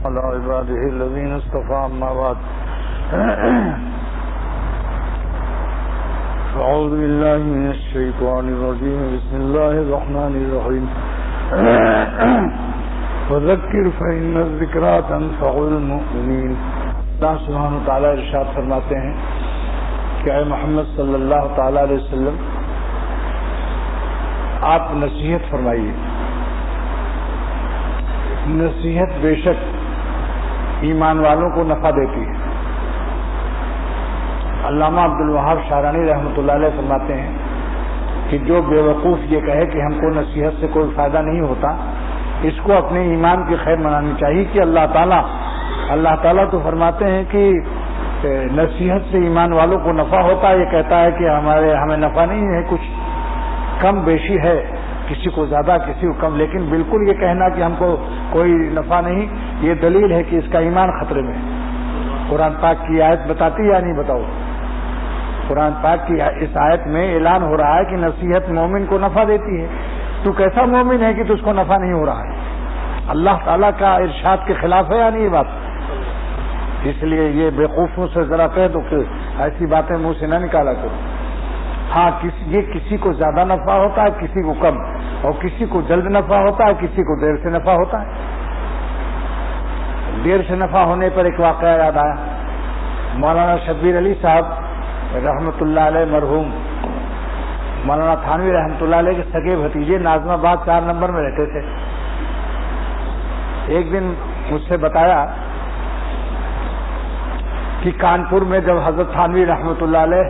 على عباده الذين اصطفى أما بعد أعوذ بالله من الشيطان الرجيم بسم الله الرحمن الرحيم وذكر فإن الذكرى تنفع المؤمنين. اللہ سبحانہ وتعالی ارشاد فرماتے ہیں کہ اے محمد صلی اللہ تعالی علیہ وسلم آپ نصیحت فرمائیے. نصیحت بے شک ایمان والوں کو نفع دیتی ہے. علامہ عبدالوہاب شارانی رحمۃ اللہ علیہ فرماتے ہیں کہ جو بے وقوف یہ کہے کہ ہم کو نصیحت سے کوئی فائدہ نہیں ہوتا، اس کو اپنے ایمان کی خیر منانی چاہیے کہ اللہ تعالیٰ تو فرماتے ہیں کہ نصیحت سے ایمان والوں کو نفع ہوتا ہے. یہ کہتا ہے کہ ہمیں نفع نہیں ہے، کچھ کم بیشی ہے، کسی کو زیادہ کسی کو کم، لیکن بالکل یہ کہنا کہ ہم کو کوئی نفع نہیں، یہ دلیل ہے کہ اس کا ایمان خطرے میں ہے. قرآن پاک کی آیت بتاتی یا نہیں بتاؤ؟ قرآن پاک کی اس آیت میں اعلان ہو رہا ہے کہ نصیحت مومن کو نفع دیتی ہے. تو کیسا مومن ہے کہ تجھ کو نفع نہیں ہو رہا ہے؟ اللہ تعالیٰ کا ارشاد کے خلاف ہے یا نہیں یہ بات؟ اس لیے یہ بیوقوفوں سے ذرا کہہ دو کہ ایسی باتیں منہ سے نہ نکالا کرو. ہاں یہ کسی کو زیادہ نفع ہوتا ہے، کسی کو کم، اور کسی کو جلد نفع ہوتا ہے، کسی کو دیر سے نفع ہوتا ہے. دیر سے نفع ہونے پر ایک واقعہ یاد آیا. مولانا شبیر علی صاحب رحمۃ اللہ علیہ مرحوم مولانا تھانوی رحمۃ اللہ علیہ کے سگے بھتیجے ناظم آباد 4 نمبر میں رہتے تھے. ایک دن مجھ سے بتایا کہ کانپور میں جب حضرت تھانوی رحمۃ اللہ علیہ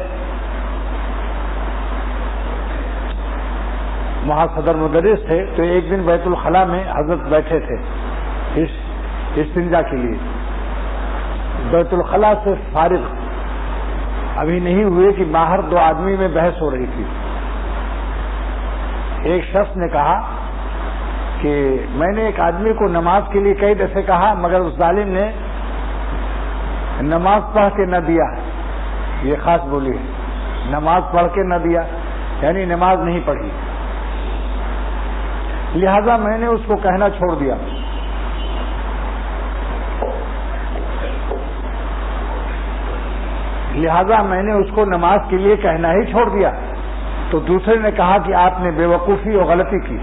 وہاں صدر مدرس تھے تو ایک دن بیت الخلاء میں حضرت بیٹھے تھے استنجا کے لیے. بیت الخلاء سے فارغ ابھی نہیں ہوئے کہ باہر 2 آدمی میں بحث ہو رہی تھی. ایک شخص نے کہا کہ میں نے ایک آدمی کو نماز کے لیے کئی دفعے کہا مگر اس ظالم نے نماز پڑھ کے نہ دیا. یہ خاص بولی ہے، نماز پڑھ کے نہ دیا یعنی نماز نہیں پڑھی، لہذا میں نے اس کو کہنا چھوڑ دیا. نماز کے لیے کہنا ہی چھوڑ دیا. تو دوسرے نے کہا کہ آپ نے بے وقوفی اور غلطی کی.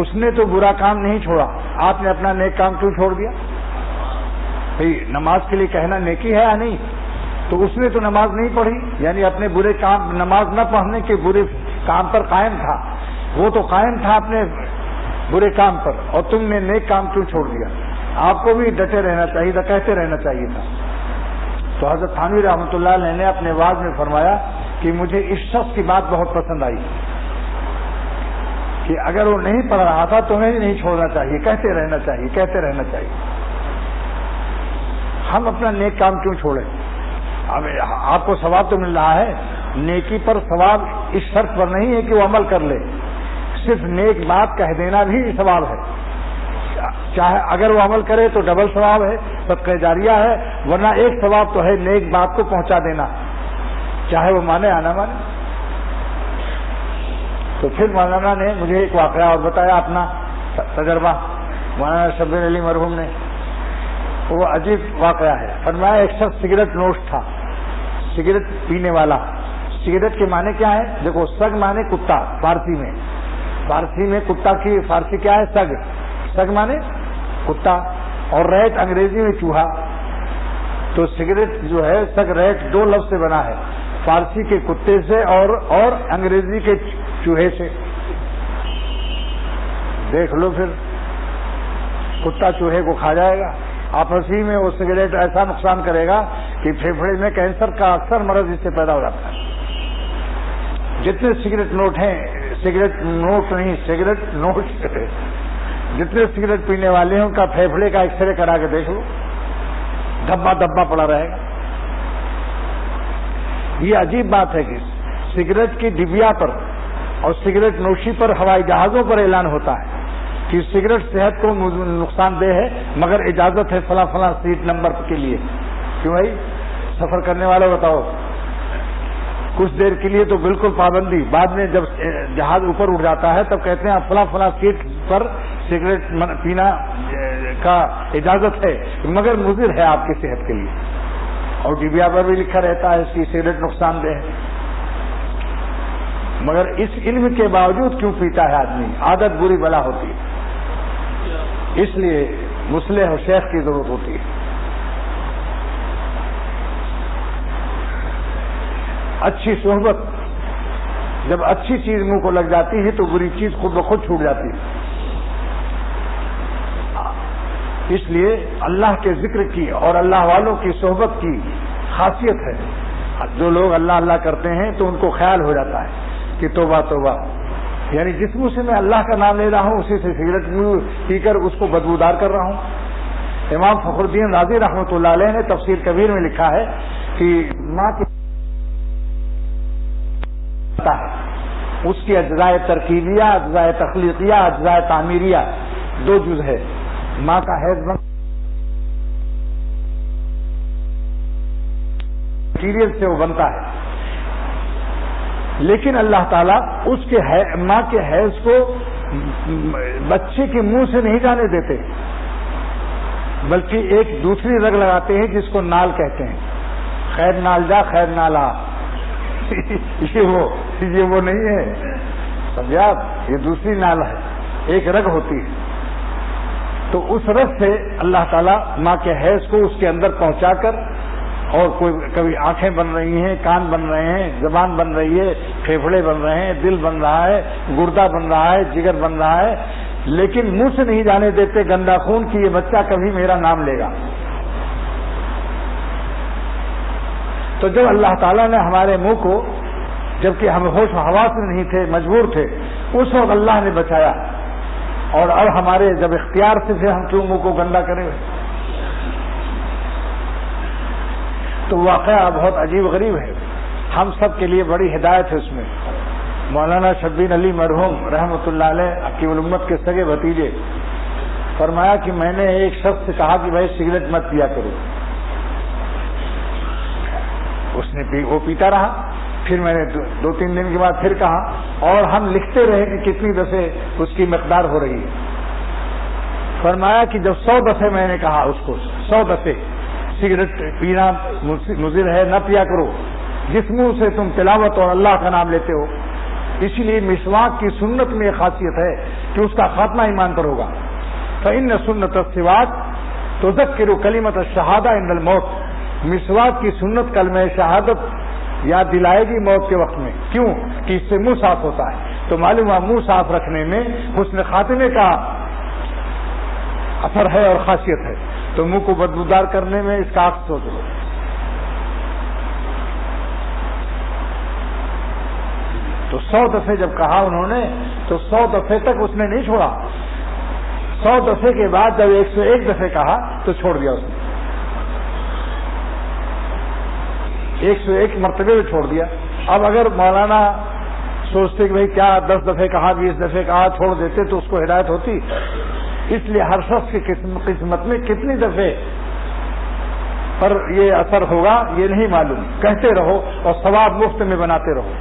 اس نے تو برا کام نہیں چھوڑا، آپ نے اپنا نیک کام کیوں چھوڑ دیا؟ بھئی نماز کے لیے کہنا نیکی ہے یا نہیں؟ تو اس نے تو نماز نہیں پڑھی، یعنی اپنے برے کام، نماز نہ پڑھنے کے برے کام پر قائم تھا. وہ تو قائم تھا اپنے برے کام پر، اور تم نے نیک کام کیوں چھوڑ دیا؟ آپ کو بھی ڈٹے رہنا چاہیے تھا، کہتے رہنا چاہیے تھا. تو حضرت تھانوی رحمۃ اللہ علیہ نے اپنے واعظ میں فرمایا کہ مجھے اس شخص کی بات بہت پسند آئی کہ اگر وہ نہیں پڑھ رہا تھا تو ہمیں نہیں چھوڑنا چاہیے، کہتے رہنا چاہیے. ہم اپنا نیک کام کیوں چھوڑیں؟ اب آپ کو ثواب تو مل رہا ہے، نیکی پر ثواب اس شرط پر نہیں ہے کہ وہ عمل کر لے، صرف نیک بات کہہ دینا بھی ثواب ہے. چاہے اگر وہ عمل کرے تو ڈبل ثواب ہے، صدقہ جاریہ ہے، ورنہ ایک ثواب تو ہے نیک بات کو پہنچا دینا، چاہے وہ مانے یا نہ مانے. تو پھر مولانا نے مجھے ایک واقعہ اور بتایا اپنا تجربہ. مولانا شبیر علی مرحوم نے، وہ عجیب واقعہ ہے. فرمایا ایک شخص سگریٹ نوش تھا، سگریٹ پینے والا. سگریٹ کے معنی کیا ہے؟ دیکھو، سگ معنی کتا فارسی میں کتا کی فارسی کیا ہے؟ سگ معنی کتا، اور ریٹ انگریزی میں چوہا. تو سگریٹ جو ہے سگ ریٹ 2 لفظ سے بنا ہے، فارسی کے کتے سے اور انگریزی کے چوہے سے. دیکھ لو پھر، کتا چوہے کو کھا جائے گا. آپس ہی میں وہ سگریٹ ایسا نقصان کرے گا کہ پھیپھڑے میں کینسر کا اکثر مرض اس سے پیدا ہو جاتا ہے. جتنے سگریٹ نوٹ جتنے سگریٹ پینے والے ہیں ان کا پھیپھڑے کا ایکس رے کرا کے دیکھ لو، دھبا پڑا رہے گا. یہ عجیب بات ہے کہ سگریٹ کی ڈبیا پر اور سگریٹ نوشی پر ہوائی جہازوں پر اعلان ہوتا ہے کہ سگریٹ صحت کو نقصان دہ ہے مگر اجازت ہے فلاں سیٹ نمبر کے لیے. کیوں بھائی؟ سفر کرنے والے بتاؤ، کچھ دیر کے لیے تو بالکل پابندی، بعد میں جب جہاز اوپر اٹھ جاتا ہے تب کہتے ہیں فلاں فلاں سیٹ پر سگریٹ پینا کا اجازت ہے، مگر مضر ہے آپ کی صحت کے لیے، اور ڈبیا پر بھی لکھا رہتا ہے اس کی سگریٹ نقصان دہ ہے، مگر اس علم کے باوجود کیوں پیتا ہے آدمی؟ عادت بری بلا ہوتی ہے، اس لیے مصلح و شیخ کی ضرورت ہوتی ہے۔ اچھی صحبت، جب اچھی چیز منہ کو لگ جاتی ہے تو بری چیز خود بخود چھوٹ جاتی ہے۔ اس لیے اللہ کے ذکر کی اور اللہ والوں کی صحبت کی خاصیت ہے، جو لوگ اللہ اللہ کرتے ہیں تو ان کو خیال ہو جاتا ہے کہ توبہ توبہ، یعنی جس منہ سے میں اللہ کا نام لے رہا ہوں اسی سے سگریٹ پی کر اس کو بدبودار کر رہا ہوں۔ امام فخر الدین رازی رحمۃ اللہ علیہ نے تفسیر کبیر میں لکھا ہے کہ ماں کی اس کی اجزائے ترکیبیہ، اجزائے تخلیقیہ، اجزائے تعمیریہ، دو جز ہے۔ ماں کا حیض مٹیریل سے وہ بنتا ہے، لیکن اللہ تعالیٰ اس کے ماں کے حیض کو بچے کے منہ سے نہیں جانے دیتے، بلکہ ایک دوسری رگ لگاتے ہیں جس کو نال کہتے ہیں، خیر نال جا خیر نال آ یہ وہ نہیں ہے، سمجھے آپ؟ یہ دوسری نال ہے، ایک رگ ہوتی ہے، تو اس رگ سے اللہ تعالیٰ ماں کے حیض کو اس کے اندر پہنچا کر، اور کبھی آنکھیں بن رہی ہیں، کان بن رہے ہیں، زبان بن رہی ہے، پھیپھڑے بن رہے ہیں، دل بن رہا ہے، گردہ بن رہا ہے، جگر بن رہا ہے، لیکن منہ سے نہیں جانے دیتے گندا خون کہ یہ بچہ کبھی میرا نام لے گا۔ تو جب اللہ تعالیٰ نے ہمارے منہ کو، جبکہ ہم ہوش و حواس میں نہیں تھے، مجبور تھے، اس وقت اللہ نے بچایا، اور اب ہمارے جب اختیار سے تھے، ہم کیوں منہ کو گندا کریں؟ تو واقعہ بہت عجیب غریب ہے، ہم سب کے لیے بڑی ہدایت ہے اس میں۔ مولانا شبیر علی مرحوم رحمۃ اللہ علیہ حکیم الامت کے سگے بھتیجے، فرمایا کہ میں نے ایک شخص سے کہا کہ بھائی سگریٹ مت پیا کرو، اس نے وہ پیتا رہا، پھر میں نے 2-3 دن کے بعد پھر کہا، اور ہم لکھتے رہے کہ کتنی دفعے اس کی مقدار ہو رہی ہے۔ فرمایا کہ جب 100 دفعے میں نے کہا اس کو، 100 دفعے سگریٹ پینا مضر ہے، نہ پیا کرو، جس منہ سے تم تلاوت اور اللہ کا نام لیتے ہو۔ اسی لیے مسواک کی سنت میں یہ خاصیت ہے کہ اس کا خاتمہ ایمان پر ہوگا۔ فإن سنت السواک تذکر کلمۃ الشہادہ عند الموت، مسواک کی سنت کلمہ شہادت یاد دلائے گی موت کے وقت میں، کیوں؟ کہ اس سے منہ صاف ہوتا ہے، تو معلوم ہے منہ صاف رکھنے میں حسن خاتمے کا اثر ہے اور خاصیت ہے، تو منہ کو بدبودار کرنے میں اس کا عکس سوچ لو۔ تو 100 دفعے جب کہا انہوں نے تو 100 دفعے تک اس نے نہیں چھوڑا، 100 دفعے کے بعد جب 101 دفعے کہا تو چھوڑ دیا اس نے، 101 مرتبے میں چھوڑ دیا۔ اب اگر مولانا سوچتے کہ بھائی کیا 10 دفعے کہا 20 دفعے کہا چھوڑ دیتے تو اس کو ہدایت ہوتی؟ اس لیے ہر شخص کی قسمت میں کتنی دفعے پر یہ اثر ہوگا یہ نہیں معلوم، کہتے رہو اور ثواب مفت میں بناتے رہو،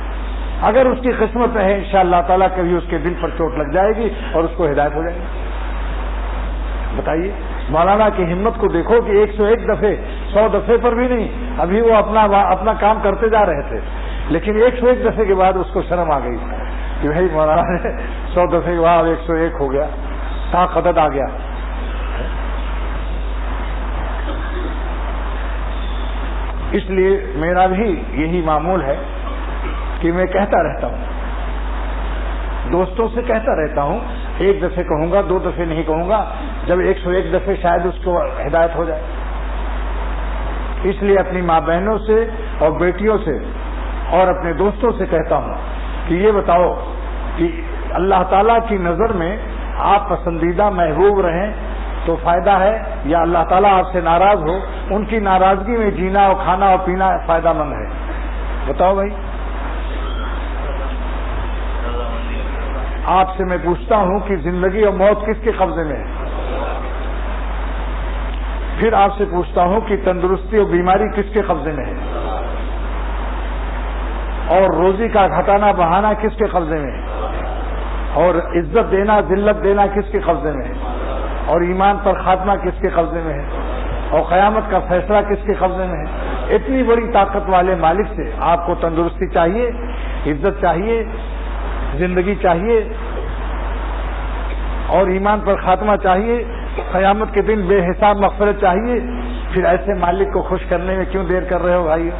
اگر اس کی قسمت میں ہے انشاءاللہ تعالیٰ کبھی اس کے دل پر چوٹ لگ جائے گی اور اس کو ہدایت ہو جائے گی۔ بتائیے مولانا کی ہمت کو دیکھو کہ 101 دفعے 100 دفعے پر بھی نہیں، ابھی وہ اپنا کام کرتے جا رہے تھے، لیکن 101 دفعے کے بعد اس کو شرم آ گئی کہ بھائی مولانا نے 100 دفعے کے بعد 101 ہو گیا، قدد آ گیا۔ اس لیے میرا بھی یہی معمول ہے کہ میں کہتا رہتا ہوں، دوستوں سے کہتا رہتا ہوں، 1 دفعے کہوں گا 2 دفعے نہیں کہوں گا، جب 101 دفعے شاید اس کو ہدایت ہو جائے۔ اس لیے اپنی ماں بہنوں سے اور بیٹیوں سے اور اپنے دوستوں سے کہتا ہوں کہ یہ بتاؤ کہ اللہ تعالیٰ کی نظر میں آپ پسندیدہ محبوب رہیں تو فائدہ ہے، یا اللہ تعالیٰ آپ سے ناراض ہو، ان کی ناراضگی میں جینا اور کھانا اور پینا فائدہ مند ہے؟ بتاؤ بھائی۔ آپ سے میں پوچھتا ہوں کہ زندگی اور موت کس کے قبضے میں ہے؟ پھر آپ سے پوچھتا ہوں کہ تندرستی اور بیماری کس کے قبضے میں ہے؟ اور روزی کا گھٹانا بڑھانا کس کے قبضے میں ہے؟ اور عزت دینا ذلت دینا کس کے قبضے میں ہے؟ اور ایمان پر خاتمہ کس کے قبضے میں ہے؟ اور قیامت کا فیصلہ کس کے قبضے میں ہے؟ اتنی بڑی طاقت والے مالک سے آپ کو تندرستی چاہیے، عزت چاہیے، زندگی چاہیے اور ایمان پر خاتمہ چاہیے، قیامت کے دن بے حساب مغفرت چاہیے، پھر ایسے مالک کو خوش کرنے میں کیوں دیر کر رہے ہو بھائیو؟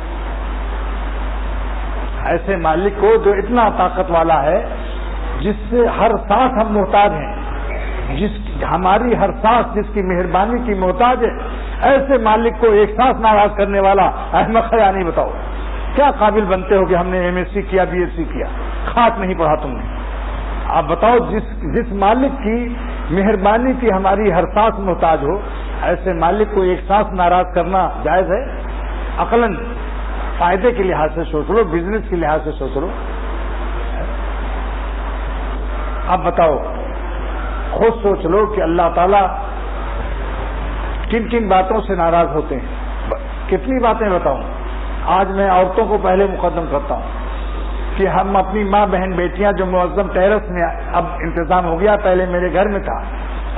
ایسے مالک کو جو اتنا طاقت والا ہے، جس سے ہر سانس ہم محتاج ہیں، ہماری ہر سانس جس کی مہربانی کی محتاج ہے، ایسے مالک کو ایک سانس ناراض کرنے والا احمق ہے یا نہیں؟ بتاؤ کیا قابل بنتے ہو کہ ہم نے ایم ایس سی کیا، بی ایس سی کیا، خاک نہیں پڑھا تم نے؟ آپ بتاؤ جس مالک کی مہربانی کی ہماری ہر سانس محتاج ہو، ایسے مالک کو ایک سانس ناراض کرنا جائز ہے؟ عقلاً فائدے کے لحاظ سے سوچ لو، بزنس کے لحاظ سے سوچ لو۔ اب بتاؤ، خود سوچ لو کہ اللہ تعالیٰ کن کن باتوں سے ناراض ہوتے ہیں۔ کتنی باتیں بتاؤں؟ آج میں عورتوں کو پہلے مقدم کرتا ہوں کہ ہم اپنی ماں بہن بیٹیاں جو معظم ٹیرس میں اب انتظام ہو گیا، پہلے میرے گھر میں تھا،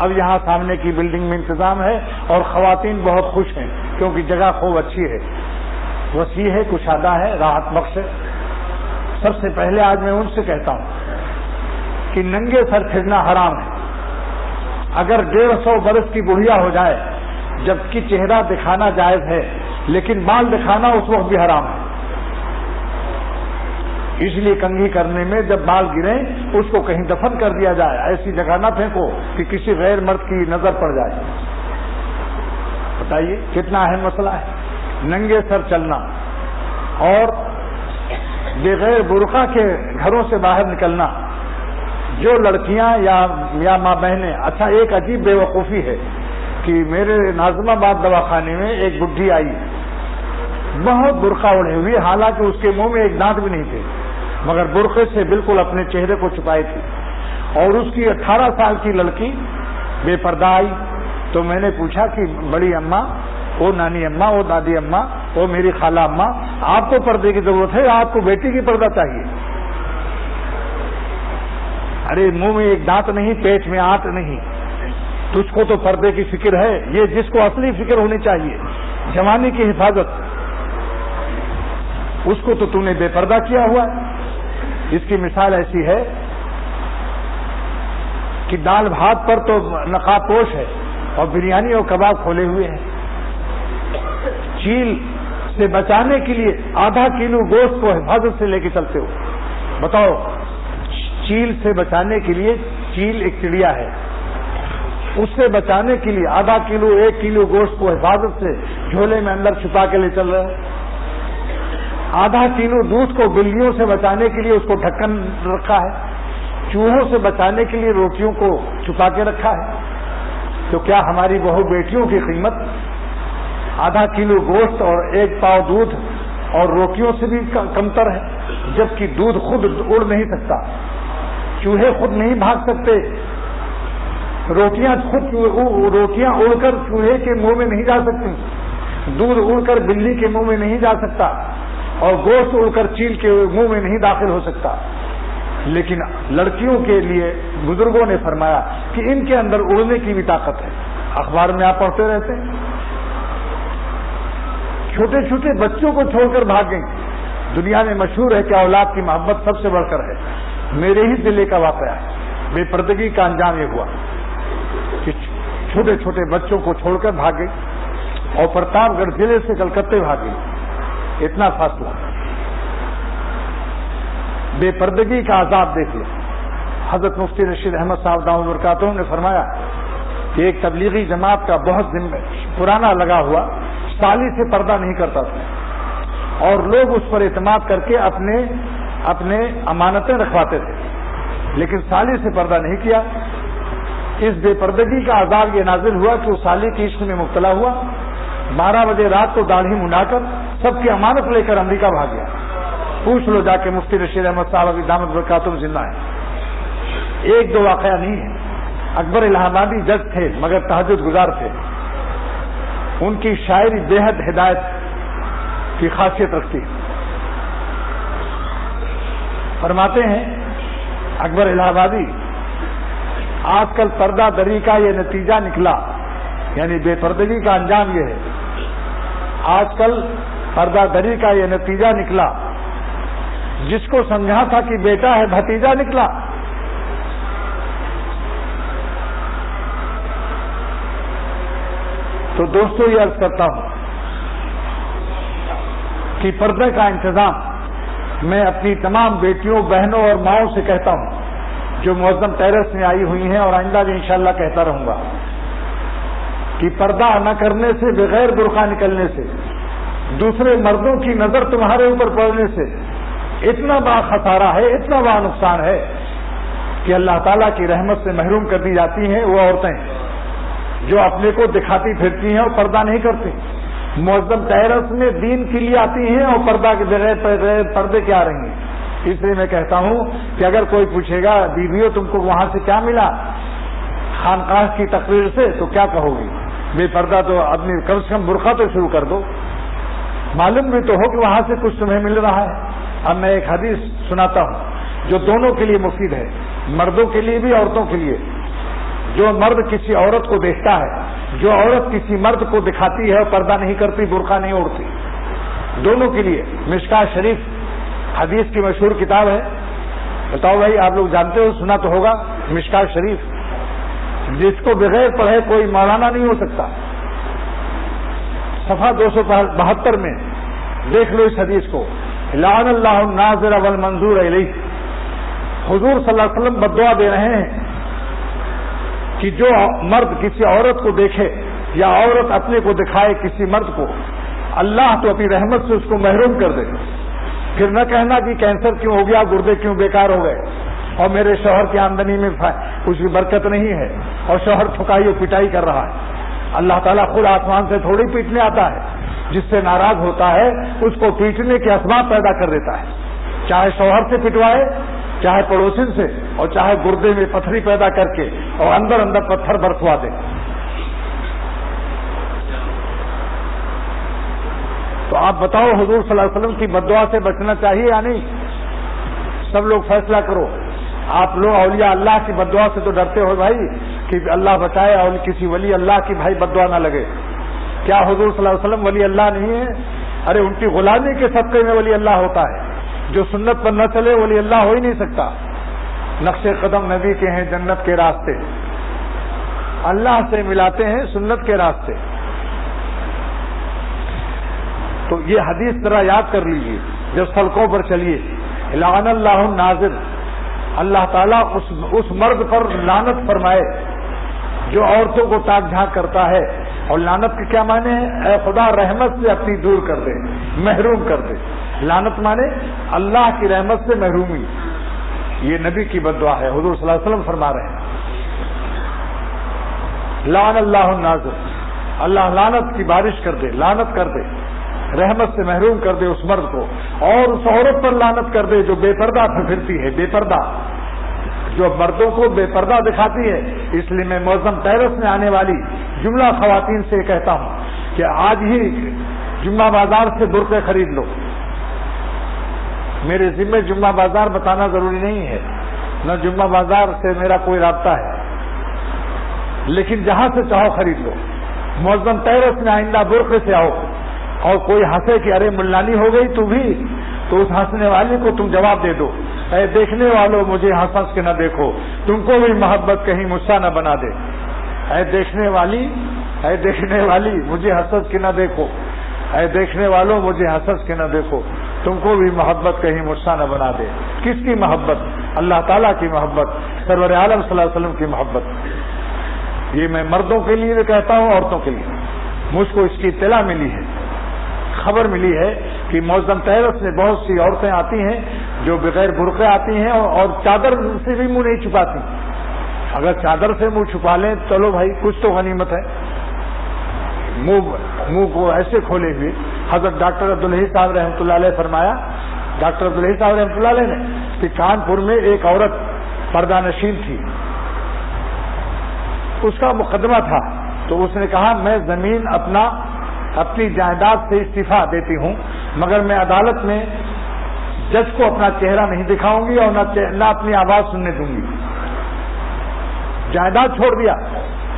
اب یہاں سامنے کی بلڈنگ میں انتظام ہے، اور خواتین بہت خوش ہیں کیونکہ جگہ خوب اچھی ہے، وسیع ہے، کشادہ ہے، راحت بخش ہے۔ سب سے پہلے آج میں ان سے کہتا ہوں کہ ننگے سر پھرنا حرام ہے۔ اگر 150 برس کی بڑھیا ہو جائے جبکہ چہرہ دکھانا جائز ہے، لیکن بال دکھانا اس وقت بھی حرام ہے۔ اس لیے کنگھی کرنے میں جب بال گریں اس کو کہیں دفن کر دیا جائے، ایسی جگہ نہ پھینکو کہ کسی غیر مرد کی نظر پڑ جائے۔ بتائیے کتنا اہم مسئلہ ہے، ننگے سر چلنا اور بغیر برقع کے گھروں سے باہر نکلنا۔ جو لڑکیاں یا ماں بہنیں، اچھا ایک عجیب بے وقوفی ہے کہ میرے ناظم آباد دواخانے میں ایک بڈھی آئی، بہت برقع اڑے ہوئی، حالانکہ اس کے منہ میں ایک دانت بھی نہیں تھے، مگر برقعے سے بالکل اپنے چہرے کو چھپائی تھی، اور اس کی 18 سال کی لڑکی بے پردہ آئی۔ تو میں نے پوچھا کہ بڑی اماں، وہ نانی اماں، وہ دادی اماں، وہ میری خالہ اماں، آپ کو پردے کی ضرورت ہے، آپ کو بیٹی کی پردہ چاہیے؟ ارے منہ میں ایک دانت نہیں، پیٹ میں آنت نہیں، تجھ کو تو پردے کی فکر ہے، یہ جس کو اصلی فکر ہونی چاہیے، جوانی کی حفاظت، اس کو تو نے بے پردہ کیا ہوا ہے۔ اس کی مثال ایسی ہے کہ دال بھات پر تو نقاب پوش ہے اور بریانی اور کباب کھولے ہوئے ہیں۔ چیل سے بچانے کے لیے آدھا کلو گوشت کو حفاظت سے لے کے چلتے ہو۔ بتاؤ، چیل سے بچانے کے لیے، چیل ایک چڑیا ہے، اس سے بچانے کے لیے آدھا کلو 1 کلو گوشت کو حفاظت سے جھولے میں اندر چھپا کے لے چل رہے ہیں۔ آدھا کلو دودھ کو بلیوں سے بچانے کے لیے اس کو ڈھکن رکھا ہے، چوہوں سے بچانے کے لیے روٹیوں کو چھپا کے رکھا ہے۔ تو کیا ہماری بہو بیٹیوں کی قیمت آدھا کلو گوشت اور 1 پاؤ دودھ اور روٹیوں سے بھی کمتر ہے؟ جبکہ دودھ خود اڑ نہیں سکتا، چوہے خود نہیں بھاگ سکتے، روٹیاں اڑ کر چوہے کے منہ میں نہیں جا سکتی، دودھ اڑ کر بلی کے منہ میں نہیں جا سکتا، اور گوشت اڑ کر چیل کے منہ میں نہیں داخل ہو سکتا۔ لیکن لڑکیوں کے لیے بزرگوں نے فرمایا کہ ان کے اندر اڑنے کی بھی طاقت ہے۔ اخبار میں آپ پڑھتے رہتے ہیں، چھوٹے چھوٹے بچوں کو چھوڑ کر بھاگ گئیں۔ دنیا میں مشہور ہے کہ اولاد کی محبت سب سے بڑھ کر ہے۔ میرے ہی ضلع کا واقعہ ہے، بے پردگی کا انجام یہ ہوا کہ چھوٹے چھوٹے بچوں کو چھوڑ کر بھاگ گئی، اور پرتاپ گڑھ ضلع سے کلکتے بھاگ گئی، اتنا فاصلہ۔ بے پردگی کا عذاب دیکھ لو۔ حضرت مفتی رشید احمد صاحب دامت برکاتہ نے فرمایا کہ ایک تبلیغی جماعت کا بہت پرانا لگا ہوا سالی سے پردہ نہیں کرتا تھا، اور لوگ اس پر اعتماد کر کے اپنے امانتیں رکھواتے تھے، لیکن سالی سے پردہ نہیں کیا۔ اس بے پردگی کا عذاب یہ نازل ہوا کہ وہ سالی کی عشق میں مبتلا ہوا، 12 بجے رات کو داڑھی منڈا کر سب کی امانت لے کر امریکہ بھاگ گیا۔ پوچھ لو جا کے مفتی رشید احمد صاحب کی دامت برکاتہم زندہ ہے۔ 1-2 واقعہ نہیں ہے۔ اکبر الہ آبادی جج تھے مگر تہجد گزار تھے، ان کی شاعری بے حد ہدایت کی خاصیت رکھتی ہے۔ فرماتے ہیں اکبر الہ آبادی، آج کل پردہ دری کا یہ نتیجہ نکلا، یعنی بے پردگی کا انجام یہ ہے، آج کل پردہ دری کا یہ نتیجہ نکلا، جس کو سمجھا تھا کہ بیٹا ہے بھتیجا نکلا۔ تو دوستو یہ عرض کرتا ہوں کہ پردے کا انتظام میں اپنی تمام بیٹیوں، بہنوں اور ماؤں سے کہتا ہوں جو معظم ٹیرس میں آئی ہوئی ہیں، اور آئندہ بھی انشاءاللہ کہتا رہوں گا کہ پردہ نہ کرنے سے، بغیر برقع نکلنے سے، دوسرے مردوں کی نظر تمہارے اوپر پڑنے سے اتنا بڑا خسارہ ہے، اتنا بڑا نقصان ہے کہ اللہ تعالیٰ کی رحمت سے محروم کر دی جاتی ہیں وہ عورتیں جو اپنے کو دکھاتی پھرتی ہیں اور پردہ نہیں کرتی۔ معظم ٹیرس میں دین کے لیے آتی ہیں اور پردہ کے بغیر پردے کے آ رہی ہیں۔ اس لیے میں کہتا ہوں کہ اگر کوئی پوچھے گا بیویوں تم کو وہاں سے کیا ملا خانقاہ کی تقریر سے، تو کیا کہو گی؟ بے پردہ تو اپنی کم سے کم برقع تو شروع کر دو، معلوم بھی تو ہو کہ وہاں سے کچھ تمہیں مل رہا ہے۔ اب میں ایک حدیث سناتا ہوں جو دونوں کے لیے مفید ہے، مردوں کے لیے بھی، عورتوں کے لیے۔ جو مرد کسی عورت کو دیکھتا ہے، جو عورت کسی مرد کو دکھاتی ہے اور پردہ نہیں کرتی، برقع نہیں اوڑھتی، دونوں کے لیے مشکاہ شریف حدیث کی مشہور کتاب ہے، بتاؤ بھائی آپ لوگ جانتے ہو، سنا تو ہوگا، مشکاہ شریف، جس کو بغیر پڑھے کوئی مولانا نہیں ہو سکتا۔ صفحہ 272 میں دیکھ لو اس حدیث کو، لعن اللہ الناظر والمنظور الیہ۔ حضور صلی اللہ علیہ وسلم بددعا دے رہے ہیں کہ جو مرد کسی عورت کو دیکھے یا عورت اپنے کو دکھائے کسی مرد کو، اللہ تو اپنی رحمت سے اس کو محروم کر دے۔ پھر نہ کہنا کہ کینسر کیوں ہو گیا، گردے کیوں بیکار ہو گئے، اور میرے شوہر کی آمدنی میں کچھ بھی برکت نہیں ہے، اور شوہر ٹھکائی اور پٹائی کر رہا ہے۔ اللہ تعالیٰ خود آسمان سے تھوڑی پیٹنے آتا ہے، جس سے ناراض ہوتا ہے اس کو پیٹنے کے اسباب پیدا کر دیتا ہے، چاہے شوہر سے پٹوائے، چاہے پڑوسن سے، اور چاہے گردے میں پتھری پیدا کر کے اور اندر اندر پتھر برسوا دے۔ تو آپ بتاؤ حضور صلی اللہ علیہ وسلم کی بددعا سے بچنا چاہیے یا نہیں؟ سب لوگ فیصلہ کرو۔ آپ لوگ اولیاء اللہ کی بددعا سے تو ڈرتے ہو بھائی کہ اللہ بچائے اور کسی ولی اللہ کی بھائی بددعا نہ لگے۔ کیا حضور صلی اللہ علیہ وسلم ولی اللہ نہیں ہے؟ ارے ان کی غلامی کے صدقے میں ولی اللہ ہوتا ہے، جو سنت پر نہ چلے ولی اللہ ہو ہی نہیں سکتا۔ نقش قدم نبی کے ہیں جنت کے راستے، اللہ سے ملاتے ہیں سنت کے راستے۔ تو یہ حدیث ذرا یاد کر لیجیے جب سڑکوں پر چلیے، لعن اللہ الناظر، اللہ تعالیٰ اس مرد پر لعنت فرمائے جو عورتوں کو تاک جھانک کرتا ہے۔ اور لعنت کے کیا معنی ہے؟ اے خدا رحمت سے اپنی دور کر دے، محروم کر دے۔ لعنت مانے اللہ کی رحمت سے محرومی۔ یہ نبی کی بددعا ہے، حضور صلی اللہ علیہ وسلم فرما رہے ہیں لعن اللہ الناظر، اللہ لعنت کی بارش کر دے، لعنت کر دے، رحمت سے محروم کر دے اس مرد کو، اور اس عورت پر لعنت کر دے جو بے پردہ پھرتی ہے، بے پردہ، جو مردوں کو بے پردہ دکھاتی ہے۔ اس لیے میں معظم ٹیرس میں آنے والی جملہ خواتین سے کہتا ہوں کہ آج ہی جمعہ بازار سے برقعے خرید لو۔ میرے ذمہ جمعہ بازار بتانا ضروری نہیں ہے، نہ جمعہ بازار سے میرا کوئی رابطہ ہے، لیکن جہاں سے چاہو خرید لو۔ معظم ٹیرس میں آئندہ برقعے سے آؤ، اور کوئی ہنسے کہ ارے ملانی ہو گئی تو بھی، تو اس ہنسنے والی کو تم جواب دے دو، اے دیکھنے والوں مجھے ہنس ہنس کے نہ دیکھو، تم کو بھی محبت کہیں مجھ سے نہ بنا دے۔ اے دیکھنے والی مجھے ہنس ہنس کے نہ دیکھو، اے دیکھنے والوں مجھے ہنس ہنس کے نہ دیکھو، تم کو بھی محبت کہیں مجھ سے نہ بنا دے۔ کس کی محبت؟ اللہ تعالیٰ کی محبت، سرور عالم صلی اللہ علیہ وسلم کی محبت۔ یہ میں مردوں کے لیے بھی کہتا ہوں، عورتوں کے لیے۔ مجھ کو اس کی اطلاع ملی ہے، خبر ملی ہے کہ معظم ٹیرس میں بہت سی عورتیں آتی ہیں جو بغیر برقعے آتی ہیں اور چادر سے بھی منہ نہیں چھپاتی۔ اگر چادر سے منہ چھپا لیں چلو بھائی کچھ تو غنیمت ہے، منہ کو ایسے کھولے ہوئے۔ حضرت ڈاکٹر عبدالحی صاحب رحمۃ اللہ علیہ فرمایا، ڈاکٹر عبدالحی صاحب رحمۃ اللہ علیہ نے کہ کانپور میں ایک عورت پردہ نشین تھی، اس کا مقدمہ تھا، تو اس نے کہا میں زمین اپنی جائیداد سے استعفیٰ دیتی ہوں، مگر میں عدالت میں جج کو اپنا چہرہ نہیں دکھاؤں گی اور نہ اپنی آواز سننے دوں گی. جائیداد چھوڑ دیا.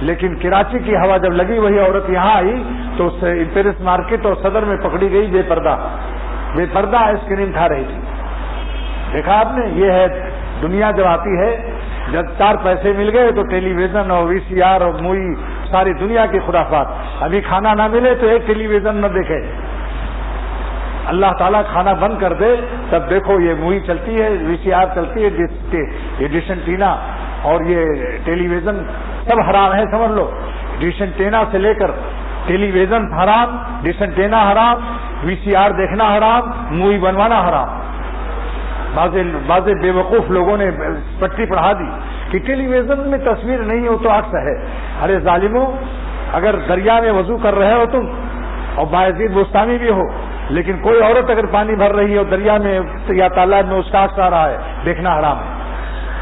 لیکن کراچی کی ہوا جب لگی وہی عورت یہاں آئی تو اس امپیرس مارکیٹ اور صدر میں پکڑی گئی بے پردہ آئس کریم کھا رہی تھی. دیکھا آپ نے, یہ ہے دنیا جب آتی ہے, جب 4 پیسے مل گئے تو ٹیلی ویژن اور VCR اور مووی, ساری دنیا کی خرافات. ابھی کھانا نہ ملے تو ایک ٹیلی ویژن نہ دیکھے. اللہ تعالیٰ کھانا بند کر دے تب دیکھو یہ مووی چلتی ہے, VCR چلتی ہے, یہ ڈش اینٹینا اور یہ ٹیلی ویژن سب حرام ہے سمجھ لو. ڈش اینٹینا سے لے کر ٹیلی ویژن حرام, ڈش اینٹینا حرام, VCR دیکھنا حرام, مووی بنوانا حرام. بعض بے وقوف لوگوں نے پٹی پڑھا دی کہ ٹیلی ویژن میں تصویر نہیں ہو تو عکس ہے. ارے ظالموں, اگر دریا میں وضو کر رہے ہو تم اور بایزید بستانی بھی ہو, لیکن کوئی عورت اگر پانی بھر رہی ہے اور دریا میں یا تالاب میں اس کا عکس آ رہا ہے, دیکھنا حرام ہے.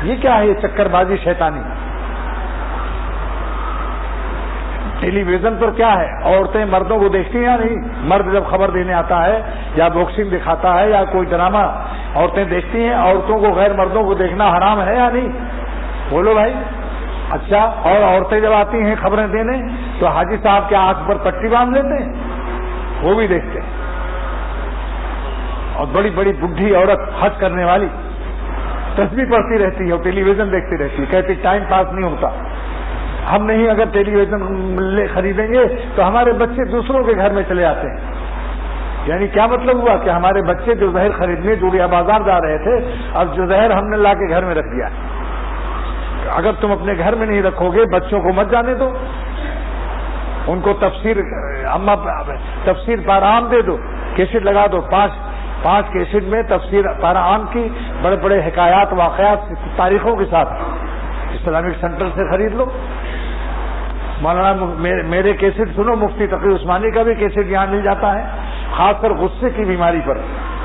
یہ کیا ہے, یہ چکر بازی شیطانی. ٹیلی ویژن پر کیا ہے, عورتیں مردوں کو دیکھتی ہیں یا نہیں؟ مرد جب خبر دینے آتا ہے یا باکسنگ دکھاتا ہے یا کوئی ڈرامہ, عورتیں دیکھتی ہیں. عورتوں کو غیر مردوں کو دیکھنا حرام ہے یا نہیں؟ بولو بھائی. اچھا, اور عورتیں جب آتی ہیں خبریں دینے تو حاجی صاحب کے آنکھ پر پٹی باندھ لیتے ہیں, وہ بھی دیکھتے ہیں. اور بڑی بڑی بڈھی عورت حج کرنے والی تسبیح پڑھتی رہتی ہے اور ٹیلی ویژن دیکھتی رہتی ہے, کہتی ٹائم پاس نہیں ہوتا. ہم نہیں اگر ٹیلی ویژن خریدیں گے تو ہمارے بچے دوسروں کے گھر میں چلے آتے ہیں. یعنی کیا مطلب ہوا کہ ہمارے بچے جو زہر خریدنے جوڑیا بازار جا رہے تھے, اب جو زہر ہم نے لا کے گھر میں رکھ دیا. اگر تم اپنے گھر میں نہیں رکھو گے بچوں کو مت جانے دو, ان کو تفسیر پارام دے دو, کیسٹ لگا دو. 5 کیسٹ میں تفسیر پارام کی بڑے بڑے حکایات واقعات تاریخوں کے ساتھ اسلامک سینٹر سے خرید لو. مولانا میرے کیسٹ سنو, مفتی تقی عثمانی کا بھی کیسٹ یہاں مل جاتا ہے, خاص کر غصے کی بیماری پر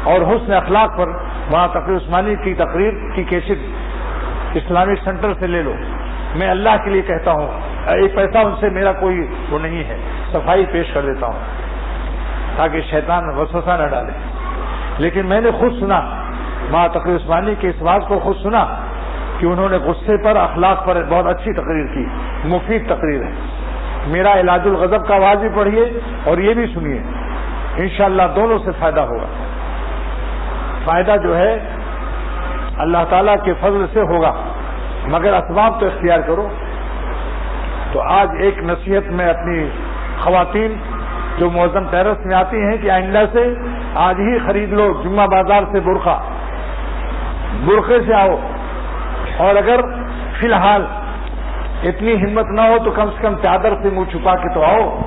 اور حسن اخلاق پر. وہاں تقی عثمانی کی تقریر کی کیسٹ اسلامک سینٹر سے لے لو. میں اللہ کے لیے کہتا ہوں, ایک پیسہ ان سے میرا کوئی وہ نہیں ہے, صفائی پیش کر دیتا ہوں تاکہ شیطان وسوسہ نہ ڈالے. لیکن میں نے خود سنا, وہاں تقی عثمانی کے اس بات کو خود سنا کہ انہوں نے غصے پر, اخلاق پر بہت اچھی تقریر کی, مفید تقریر ہے. میرا علاج الغضب کا آواز بھی پڑھیے اور یہ بھی سنیے, انشاءاللہ دونوں سے فائدہ ہوگا. فائدہ جو ہے اللہ تعالیٰ کے فضل سے ہوگا, مگر اسباب تو اختیار کرو. تو آج ایک نصیحت میں اپنی خواتین جو معظم ٹیرس میں آتی ہیں کہ آئندہ سے آج ہی خرید لو جمعہ بازار سے برقعے سے آؤ. اور اگر فی الحال اتنی ہمت نہ ہو تو کم سے کم چادر سے منہ چھپا کے تو آؤ.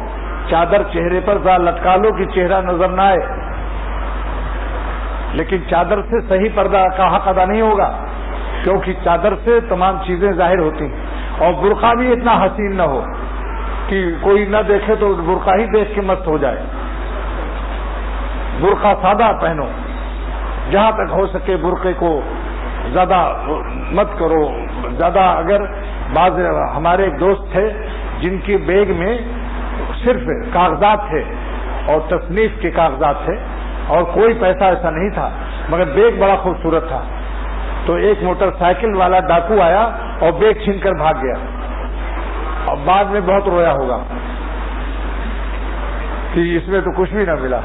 چادر چہرے پر لٹکا لو کہ چہرہ نظر نہ آئے. لیکن چادر سے صحیح پردہ کا حق ادا نہیں ہوگا, کیونکہ چادر سے تمام چیزیں ظاہر ہوتی ہیں. اور برقع بھی اتنا حسین نہ ہو کہ کوئی نہ دیکھے تو برقع ہی دیکھ کے مست ہو جائے. برقع سادہ پہنو, جہاں تک ہو سکے برقعے کو زیادہ مت کرو. زیادہ اگر بعض ہمارے ایک دوست تھے جن کی بیگ میں صرف کاغذات تھے اور تصنیف کے کاغذات تھے اور کوئی پیسہ ایسا نہیں تھا, مگر بیگ بڑا خوبصورت تھا. تو ایک موٹر سائیکل والا ڈاکو آیا اور بیگ چھین کر بھاگ گیا, اور بعد میں بہت رویا ہوگا کہ اس میں تو کچھ بھی نہ ملا.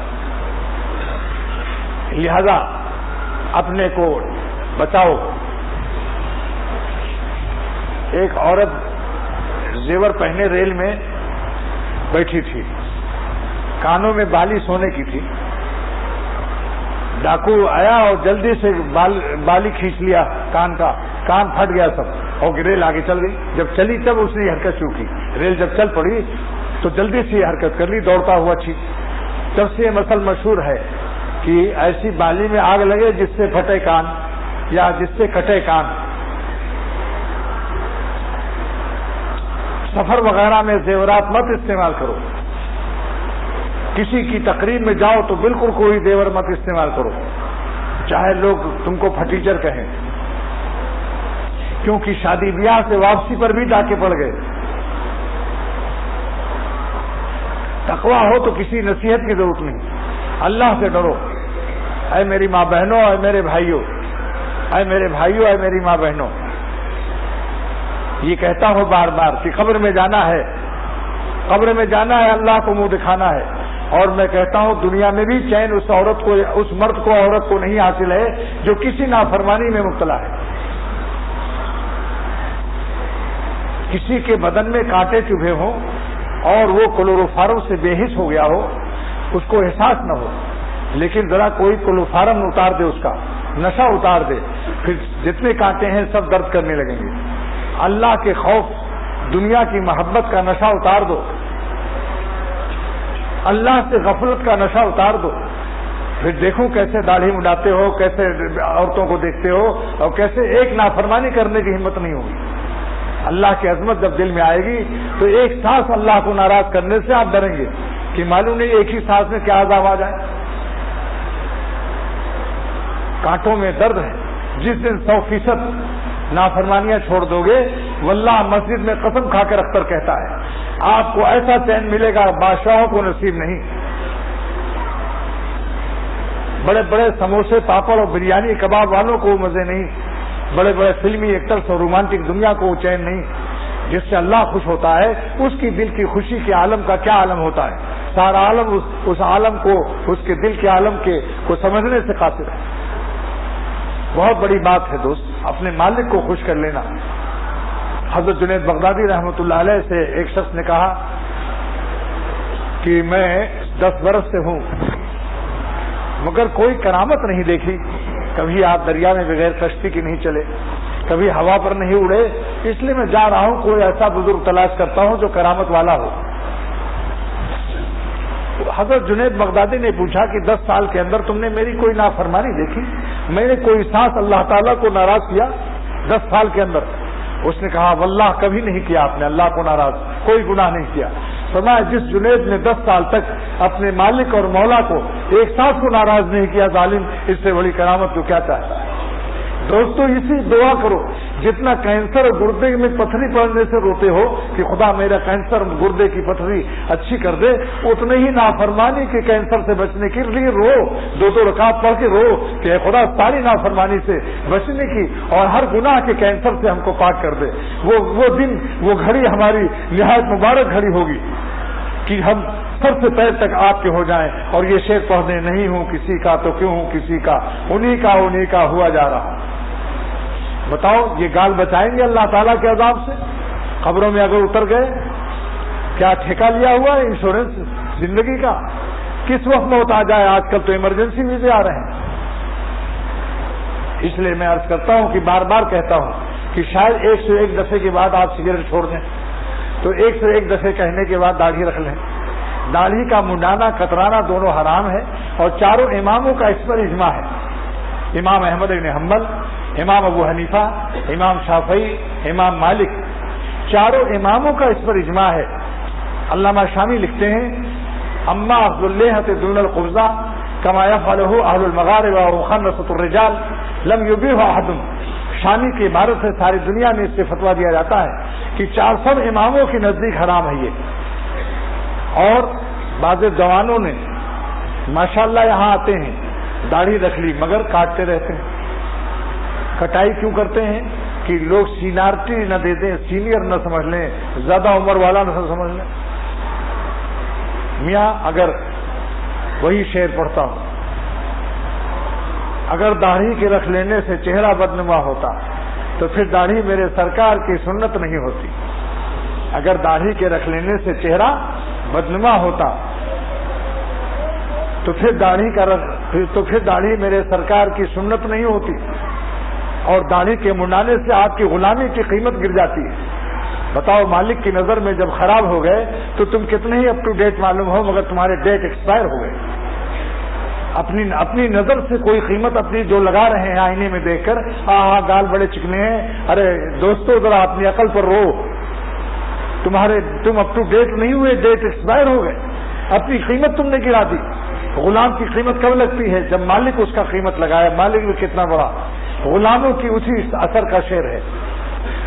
لہذا اپنے کو بچاؤ. ایک عورت زیور پہنے ریل میں بیٹھی تھی, کانوں میں بالی سونے کی تھی. ڈاکو آیا اور جلدی سے بالی کھینچ لیا کان کا, کان پھٹ گیا سب, اور ریل آگے چل گئی. جب چلی تب اس نے حرکت شروع کی. ریل جب چل پڑی تو جلدی سے حرکت کر لی, دوڑتا ہوا ٹھیک. تب سے یہ مسئلہ مشہور ہے کہ ایسی بالی میں آگ لگے جس سے پھٹے کان یا جس سے کٹے کان. سفر وغیرہ میں زیورات مت استعمال کرو. کسی کی تقریب میں جاؤ تو بالکل کوئی زیور مت استعمال کرو, چاہے لوگ تم کو پھٹیچر کہیں, کیونکہ شادی بیاہ سے واپسی پر بھی ڈاکے پڑ گئے. تقویٰ ہو تو کسی نصیحت کی ضرورت نہیں, اللہ سے ڈرو. اے میری ماں بہنوں، اے میرے بھائیوں، اے میرے بھائیوں، اے میری ماں بہنوں، یہ کہتا ہوں بار بار کہ قبر میں جانا ہے، قبر میں جانا ہے، اللہ کو منہ دکھانا ہے. اور میں کہتا ہوں دنیا میں بھی چین اس عورت کو، اس مرد کو، عورت کو نہیں حاصل ہے جو کسی نافرمانی میں مبتلا ہے. کسی کے بدن میں کانٹے چبھے ہوں اور وہ کلوروفارم سے بے حس ہو گیا ہو، اس کو احساس نہ ہو، لیکن ذرا کوئی کلوروفارم اتار دے، اس کا نشہ اتار دے، پھر جتنے کانٹے ہیں سب درد کرنے لگیں گے. اللہ کے خوف، دنیا کی محبت کا نشہ اتار دو، اللہ سے غفلت کا نشہ اتار دو، پھر دیکھو کیسے داڑھی مڈاتے ہو، کیسے عورتوں کو دیکھتے ہو، اور کیسے ایک نافرمانی کرنے کی ہمت نہیں ہوگی. اللہ کی عظمت جب دل میں آئے گی تو ایک سانس اللہ کو ناراض کرنے سے آپ ڈریں گے کہ معلوم نہیں ایک ہی سانس میں کیا عذاب آ جائے. کانٹوں میں درد ہے. جس دن 100% نافرمانیاں چھوڑ دو گے، واللہ مسجد میں قسم کھا کر اختر کہتا ہے آپ کو ایسا چین ملے گا بادشاہوں کو نصیب نہیں. بڑے بڑے سموسے، پاپڑ اور بریانی کباب والوں کو مزے نہیں، بڑے بڑے فلمی ایکٹرز اور رومانٹک دنیا کو چین نہیں. جس سے اللہ خوش ہوتا ہے اس کی دل کی خوشی کے عالم کا کیا عالم ہوتا ہے. سارا عالم اس عالم کو، اس کے دل کے عالم کو سمجھنے سے قاصر ہے. بہت بڑی بات ہے دوست، اپنے مالک کو خوش کر لینا. حضرت جنید بغدادی رحمۃ اللہ علیہ سے ایک شخص نے کہا کہ میں 10 برس سے ہوں مگر کوئی کرامت نہیں دیکھی. کبھی آپ دریا میں بغیر کشتی کی نہیں چلے، کبھی ہوا پر نہیں اڑے، اس لیے میں جا رہا ہوں کوئی ایسا بزرگ تلاش کرتا ہوں جو کرامت والا ہو. حضرت جنید بغدادی نے پوچھا کہ 10 سال کے اندر تم نے میری کوئی نافرمانی دیکھی؟ میں نے کوئی سانس اللہ تعالیٰ کو ناراض کیا 10 سال کے اندر؟ اس نے کہا واللہ کبھی نہیں کیا آپ نے اللہ کو ناراض، کوئی گناہ نہیں کیا. فرمایا جس جنید نے 10 سال تک اپنے مالک اور مولا کو ایک سانس کو ناراض نہیں کیا، ظالم اس سے بڑی کرامت کو کیا چاہتا ہے. دوستو اسی دعا کرو، جتنا کینسر اور گردے میں پتھری پڑنے سے روتے ہو کہ خدا میرا کینسر گردے کی پتھری اچھی کر دے، اتنے ہی نافرمانی کے کینسر سے بچنے کے لیے رو، 2 رکعت پڑھ کے رو کہ اے خدا ساری نافرمانی سے بچنے کی اور ہر گناہ کے کینسر سے ہم کو پاک کر دے. وہ دن، وہ گھڑی ہماری نہایت مبارک گھڑی ہوگی کہ ہم سر سے پیر تک آپ کے ہو جائیں اور یہ شعر پڑھنے نہیں ہوں کسی کا تو کیوں ہوں کسی کا، انہی کا ہوا جا رہا. بتاؤ یہ گال بچائیں گے اللہ تعالیٰ کے عذاب سے؟ قبروں میں اگر اتر گئے کیا ٹھیکہ لیا ہوا ہے انشورنس زندگی کا؟ کس وقت موت آ جائے. آج کل تو ایمرجنسی ویزے آ رہے ہیں. اس لیے میں عرض کرتا ہوں کہ بار بار کہتا ہوں کہ شاید 101 دفعے کے بعد آپ سگریٹ چھوڑ دیں تو 101 دفعے کہنے کے بعد داڑھی رکھ لیں. داڑھی کا منڈانا کترانا دونوں حرام ہے اور چاروں اماموں کا اس پر اجماع ہے. امام احمد بن حنبل، امام ابو حنیفہ، امام شافعی، امام مالک، چاروں اماموں کا اس پر اجماع ہے. علامہ شامی لکھتے ہیں اما اخذ اللحیۃ دون القبضہ کما یفعلہ اہل المغارب ومخنثۃ الرجال لم یبیہ احد. شامی کی عبارت سے ساری دنیا میں اس سے فتویٰ دیا جاتا ہے کہ 400 اماموں کے نزدیک حرام ہے یہ. اور بعض جوانوں نے ماشاءاللہ یہاں آتے ہیں داڑھی رکھ لی مگر کاٹتے رہتے ہیں. کٹائی کیوں کرتے ہیں؟ کہ لوگ سینیارٹی نہ دے دیں، سینئر نہ سمجھ لیں، زیادہ عمر والا نہ سمجھ لیں. میاں اگر وہی شعر پڑھتا ہوں، اگر داڑھی کے رکھ لینے سے چہرہ بدنما ہوتا تو پھر داڑھی میرے سرکار کی سنت نہیں ہوتی. اگر داڑھی کے رکھ لینے سے چہرہ بدنما ہوتا تو پھر داڑھی میرے سرکار کی سنت نہیں ہوتی. اور داڑھی کے منڈانے سے آپ کی غلامی کی قیمت گر جاتی ہے. بتاؤ مالک کی نظر میں جب خراب ہو گئے تو تم کتنے ہی اپ ٹو ڈیٹ معلوم ہو مگر تمہارے ڈیٹ ایکسپائر ہو گئے. اپنی نظر سے کوئی قیمت اپنی جو لگا رہے ہیں آئینے میں دیکھ کر، ہاں گال بڑے چکنے ہیں، ارے دوستو ذرا اپنی عقل پر رو. تم اپ ٹو ڈیٹ نہیں ہوئے، ڈیٹ ایکسپائر ہو گئے. اپنی قیمت تم نے گرا دی. غلام کی قیمت کب لگتی ہے؟ جب مالک اس کا قیمت لگایا. مالک بھی کتنا بڑا. غلاموں کی اسی اثر کا شعر ہے.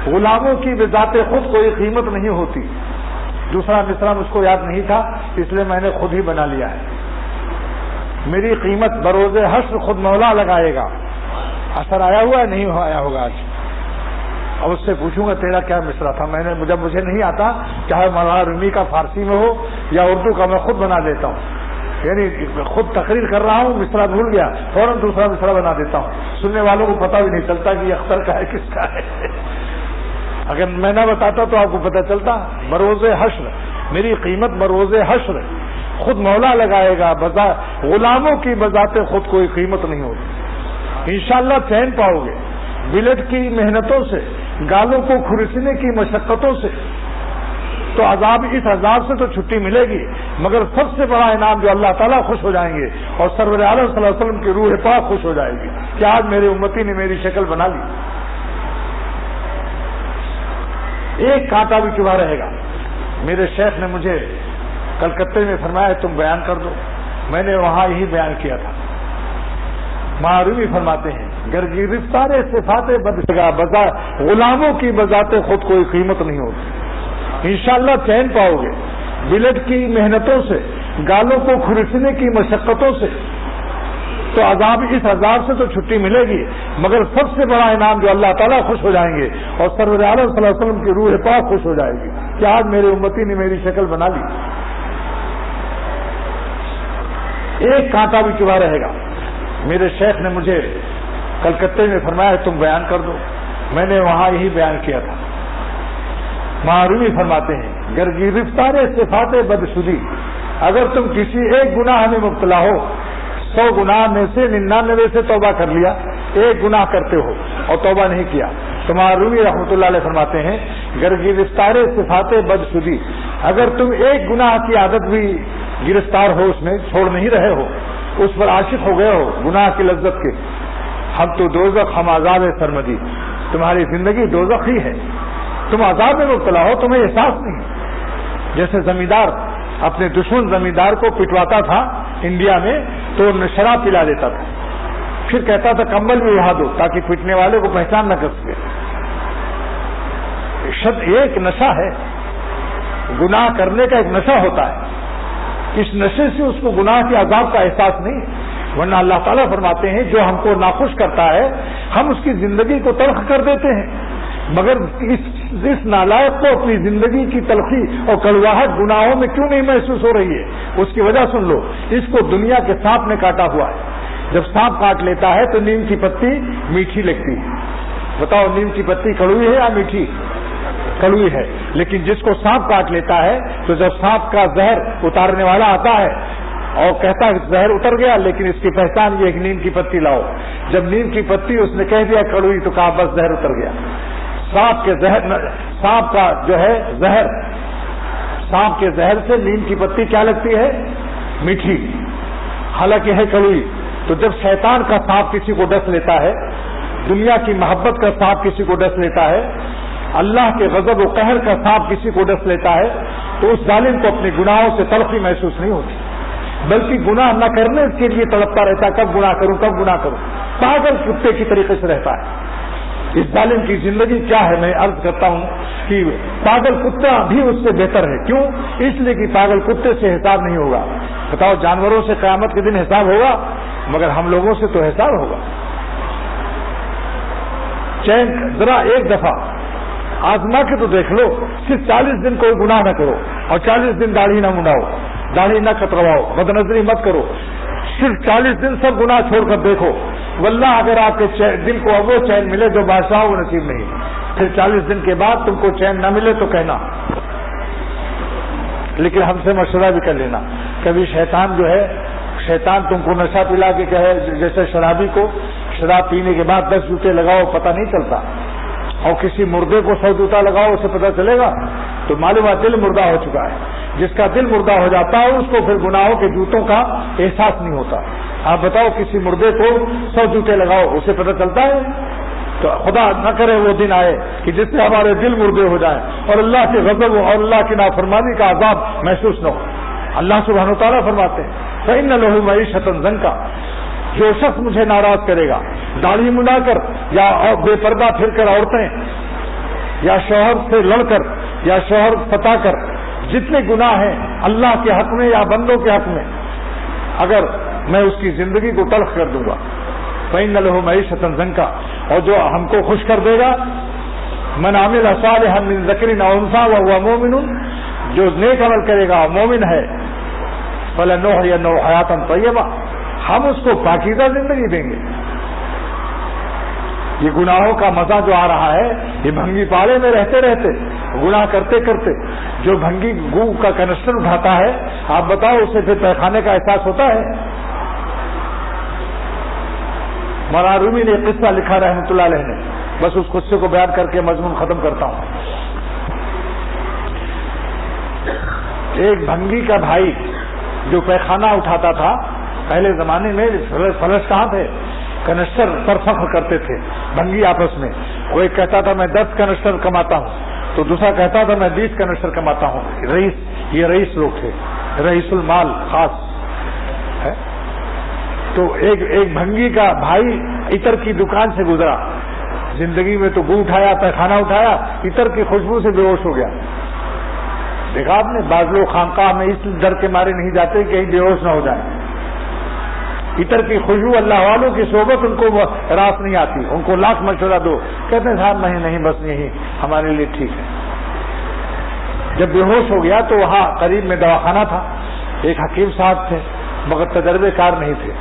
غلاموں کی بذات خود کوئی قیمت نہیں ہوتی. دوسرا مصرع مجھ کو یاد نہیں تھا اس لیے میں نے خود ہی بنا لیا ہے. میری قیمت بروز حشر خود مولا لگائے گا. اثر آیا ہوا ہے نہیں آیا ہوگا آج. اب اس سے پوچھوں گا تیرا کیا مصرع تھا. مجھے نہیں آتا, چاہے مولانا رومی کا فارسی میں ہو یا اردو کا, میں خود بنا دیتا ہوں. یعنی خود تقریر کر رہا ہوں, مصرع بھول گیا, فوراً دوسرا مصرع بنا دیتا ہوں. سننے والوں کو پتہ بھی نہیں چلتا کہ یہ اختر کا ہے کس کا ہے. اگر میں نہ بتاتا تو آپ کو پتہ چلتا. بروز حشر میری قیمت بروز حشر خود مولا لگائے گا. غلاموں کی بذات خود کوئی قیمت نہیں ہوتی. انشاءاللہ چین پاؤ گے. بلٹ کی محنتوں سے, گالوں کو کھرسنے کی مشقتوں سے تو اس عذاب سے تو چھٹی ملے گی, مگر سب سے بڑا انعام جو اللہ تعالیٰ خوش ہو جائیں گے اور سرور عالم صلی اللہ علیہ وسلم کی روح پاک خوش ہو جائے گی کہ آج میرے امتی نے میری شکل بنا لی. ایک کانٹا بھی چبھا رہے گا. میرے شیخ نے مجھے کلکتے میں فرمایا تم بیان کر دو, میں نے وہاں یہی بیان کیا تھا. معروی فرماتے ہیں گر گرفتار صفات بد غلاموں کی بذات خود کوئی قیمت نہیں ہوتی. انشاءاللہ چین پاؤ گے. بلٹ کی محنتوں سے, گالوں کو کھرسنے کی مشقتوں سے تو اس عذاب سے تو چھٹی ملے گی, مگر سب سے بڑا انعام جو اللہ تعالیٰ خوش ہو جائیں گے اور سرور عالم صلی اللہ علیہ وسلم کی روح پاک خوش ہو جائے گی کہ آج میرے امتی نے میری شکل بنا لی. ایک کانٹا بھی چبھا رہے گا. میرے شیخ نے مجھے کلکتے میں فرمایا تم بیان کر دو, میں نے وہاں یہی بیان کیا تھا. معروی فرماتے ہیں گر گرفتار صفات بدشدی, اگر تم کسی ایک گناہ میں مبتلا ہو, 100 گناہ میں سے 99 سے توبہ کر لیا, ایک گناہ کرتے ہو اور توبہ نہیں کیا, تو معروی رحمۃ اللہ علیہ فرماتے ہیں گر گرفتار صفات بدشدی, اگر تم ایک گناہ کی عادت بھی گرفتار ہو, اس میں چھوڑ نہیں رہے ہو, اس پر عاشق ہو گئے ہو گناہ کی لذت کے, ہم تو دوزخ ہم عذاب سرمدی, تمہاری زندگی دوزخ ہی ہے, تم عذاب میں مبتلا ہو, تمہیں احساس نہیں. جیسے زمیندار اپنے دشمن زمیندار کو پٹواتا تھا انڈیا میں تو شراب پلا دیتا تھا, پھر کہتا تھا کمبل بھی اڑا دو تاکہ پٹنے والے کو پہچان نہ کر سکے. ایک نشہ ہے, گناہ کرنے کا ایک نشہ ہوتا ہے. اس نشے سے اس کو گناہ کے عذاب کا احساس نہیں, ورنہ اللہ تعالیٰ فرماتے ہیں جو ہم کو ناخوش کرتا ہے ہم اس کی زندگی کو تلخ کر دیتے ہیں, مگر اس نالائق کو اپنی زندگی کی تلخی اور کڑواہٹ گناہوں میں کیوں نہیں محسوس ہو رہی ہے؟ اس کی وجہ سن لو, اس کو دنیا کے سانپ نے کاٹا ہوا ہے. جب سانپ کاٹ لیتا ہے تو نیم کی پتی میٹھی لگتی ہے. بتاؤ نیم کی پتی کڑوی ہے یا میٹھی؟ کڑوی ہے. لیکن جس کو سانپ کاٹ لیتا ہے تو جب سانپ کا زہر اتارنے والا آتا ہے اور کہتا ہے زہر اتر گیا, لیکن اس کی پہچان یہ کہ نیم کی پتی لاؤ. جب نیم کی پتی اس نے کہہ دیا کڑوی تو کہا بس زہر اتر گیا. سانپ کا جو ہے زہر, سانپ کے زہر سے نیم کی پتی کیا لگتی ہے؟ میٹھی, حالانکہ ہے کڑوی. تو جب شیطان کا سانپ کسی کو ڈس لیتا ہے, دنیا کی محبت کا سانپ کسی کو ڈس لیتا ہے, اللہ کے غضب و قہر کا سانپ کسی کو ڈس لیتا ہے, تو اس ظالم کو اپنے گناہوں سے تلخی محسوس نہیں ہوتی, بلکہ گناہ نہ کرنے کے لیے تڑپتا رہتا ہے, کب گناہ کروں کب گناہ کروں. پاگل کتے کی طریقے سے رہتا ہے. اس ظالم کی زندگی کیا ہے؟ میں عرض کرتا ہوں کہ پاگل کتا بھی اس سے بہتر ہے. کیوں؟ اس لیے کہ پاگل کتے سے حساب نہیں ہوگا. بتاؤ, جانوروں سے قیامت کے دن حساب ہوگا, مگر ہم لوگوں سے تو حساب ہوگا. چین ذرا ایک دفعہ آزما کے تو دیکھ لو, صرف 40 دن کوئی گناہ نہ کرو اور 40 دن داڑھی نہ منڈاؤ, داڑھی نہ کترواؤ, بدنظری مت کرو, صرف 40 دن سب گناہ چھوڑ کر دیکھو. واللہ اگر آپ کے دل کو وہ چین ملے جو بادشاہ وہ نصیب نہیں, پھر 40 دن کے بعد تم کو چین نہ ملے تو کہنا, لیکن ہم سے مشورہ بھی کر لینا. کبھی شیطان جو ہے, شیطان تم کو نشہ پلا کے کہے, جیسے شرابی کو شراب پینے کے بعد 10 جوتے لگاؤ پتہ نہیں چلتا, اور کسی مردے کو 100 جوتا لگاؤ اسے پتہ چلے گا, تو معلوم ہے دل مردہ ہو چکا ہے. جس کا دل مردہ ہو جاتا ہے اس کو پھر گناہوں کے جوتوں کا احساس نہیں ہوتا. آپ بتاؤ, کسی مردے کو 100 جوتے لگاؤ اسے پتہ چلتا ہے؟ تو خدا نہ کرے وہ دن آئے کہ جس سے ہمارے دل مردے ہو جائیں اور اللہ کے غضب اور اللہ کی نافرمانی کا عذاب محسوس نہ ہو. اللہ سبحانہ وتعالیٰ فرماتے ہیں فَإِنَّ لَهُ مَعِيشَةً ضَنْكًا, جو شخص مجھے ناراض کرے گا داڑھی منڈا کر یا بے پردہ پھر کر عورتیں یا شوہر سے لڑ کر یا شوہر پتا کر, جتنے گناہ ہیں اللہ کے حق میں یا بندوں کے حق میں, اگر میں اس کی زندگی کو تلخ کر دوں گا. فإن له معیشۃ ضنکا، اور جو ہم کو خوش کر دے گا، من عمل صالحا من ذکر او انثى وهو مؤمن، جو نیک عمل کرے گا مومن ہے، فلنحيينه حیاۃ طیبہ، ہم اس کو پاکیزہ زندگی دیں گے. یہ گناہوں کا مزہ جو آ رہا ہے، یہ بھنگی پاڑے میں رہتے رہتے، گناہ کرتے کرتے جو بھنگی گو کا کنسٹر اٹھاتا ہے، آپ بتاؤ اسے پھر پیخانے کا احساس ہوتا ہے؟ مولانا رومی نے ایک قصہ لکھا رحمۃ اللہ علیہ نے، بس اس قصے کو بیان کر کے مضمون ختم کرتا ہوں. ایک بھنگی کا بھائی جو پیخانہ اٹھاتا تھا، پہلے زمانے میں فلش کہاں تھے، کنسٹر پر فخر کرتے تھے بھنگی آپس میں. وہ ایک کہتا تھا میں 10 کنسٹر کماتا ہوں، تو دوسرا کہتا تھا میں 20 کنسٹر کماتا ہوں. یہ رئیس لوگ تھے، رئیس المال خاص ہے. تو ایک بھنگی کا بھائی عطر کی دکان سے گزرا، زندگی میں تو گو اٹھایا، پیخانہ اٹھایا، عطر کی خوشبو سے بے ہوش ہو گیا. دیکھا آپ نے، بعض لوگ خانقاہ میں اس ڈر کے مارے نہیں جاتے کہ کہیں بے ہوش نہ ہو جائیں. عطر کی خوشبو، اللہ والوں کی صحبت ان کو راس نہیں آتی، ان کو لاکھ مشورہ دو، کہتے ہیں صاحب نہیں بس یہی ہمارے لیے ٹھیک ہے. جب بے ہوش ہو گیا تو وہاں قریب میں دواخانہ تھا، ایک حکیم صاحب تھے مگر تجربے کار نہیں تھے.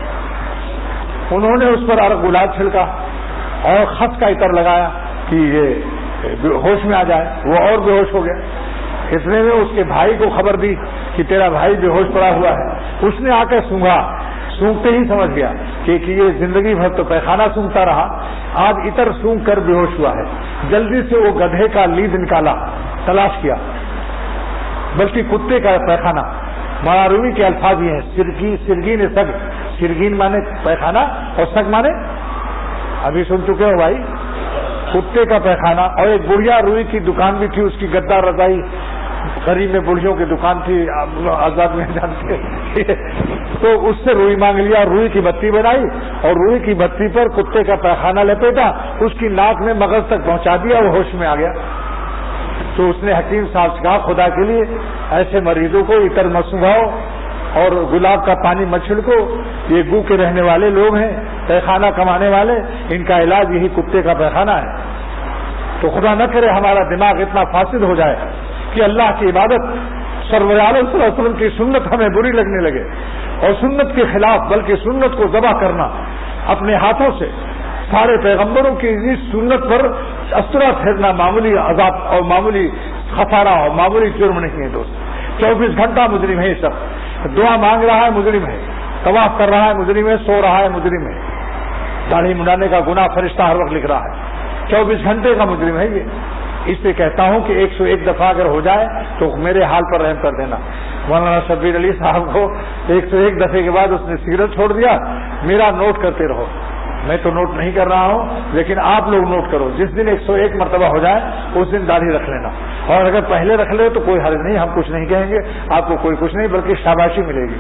انہوں نے اس پر عرق گلاب چھڑکا اور خس کا عطر لگایا کہ یہ ہوش میں آ جائے. وہ اور بے ہوش ہو گیا. اتنے میں اس کے بھائی کو خبر دی کہ تیرا بھائی بے ہوش پڑا ہوا ہے. اس نے آ کے سونگھا، سونگتے ہی سمجھ گیا کہ یہ زندگی بھر تو پیخانہ سونگتا رہا، آج عطر سونگ کر بے ہوش ہوا ہے. جلدی سے وہ گدھے کا لید نکالا، تلاش کیا، بلکہ کتے کا پیخانہ. مولانا رومی کے الفاظ یہ ہیں، سرگین سگ، سرگین مانے پیخانہ اور سگ مانے ابھی سن چکے ہو بھائی، کتے کا پیخانہ. اور ایک بڑھیا روئی کی دکان بھی تھی، اس کی گدا رضائی قریب میں بڑھیوں کی دکان تھی، آزاد میں جانتے تو اس سے روئی مانگ لیا، روئی کی بتی بنائی اور روئی کی بتی پر کتے کا پیخانہ لپیٹا، اس کی ناک میں مغز تک پہنچا دیا، وہ ہوش میں آ گیا. تو اس نے حکیم صاحب سے کہا خدا کے لیے ایسے مریضوں کو عطر مت سنگھاؤ اور گلاب کا پانی مت چھڑکو، یہ گو کے رہنے والے لوگ ہیں، پیخانہ کمانے والے، ان کا علاج یہی کتے کا پیخانہ ہے. تو خدا نہ کرے ہمارا دماغ اتنا فاسد ہو جائے کہ اللہ کی عبادت، سرور عالم صلی اللہ علیہ وسلم کی سنت ہمیں بری لگنے لگے، اور سنت کے خلاف بلکہ سنت کو ذبح کرنا اپنے ہاتھوں سے. سارے پیغمبروں کی اس سنت پر اسطرہ پھیرنا معمولی عذاب اور معمولی خسارہ اور معمولی جرم نہیں ہے دوست. 24 گھنٹہ مجرم ہے، یہ سب دعا مانگ رہا ہے مجرم ہے، طواف کر رہا ہے مجرم ہے، سو رہا ہے مجرم ہے، داڑھی منڈانے کا گناہ فرشتہ ہر وقت لکھ رہا ہے، 24 گھنٹے کا مجرم ہے یہ. اس سے کہتا ہوں کہ 101 دفعہ اگر ہو جائے تو میرے حال پر رحم کر دینا. مولانا شبیر علی صاحب کو 101 دفعے کے بعد اس نے سگریٹ چھوڑ دیا. میرا نوٹ کرتے رہو، میں تو نوٹ نہیں کر رہا ہوں لیکن آپ لوگ نوٹ کرو، جس دن 101 مرتبہ ہو جائے اس دن داڑھی رکھ لینا، اور اگر پہلے رکھ لے تو کوئی حرج نہیں، ہم کچھ نہیں کہیں گے، آپ کو کوئی کچھ نہیں بلکہ شاباشی ملے گی.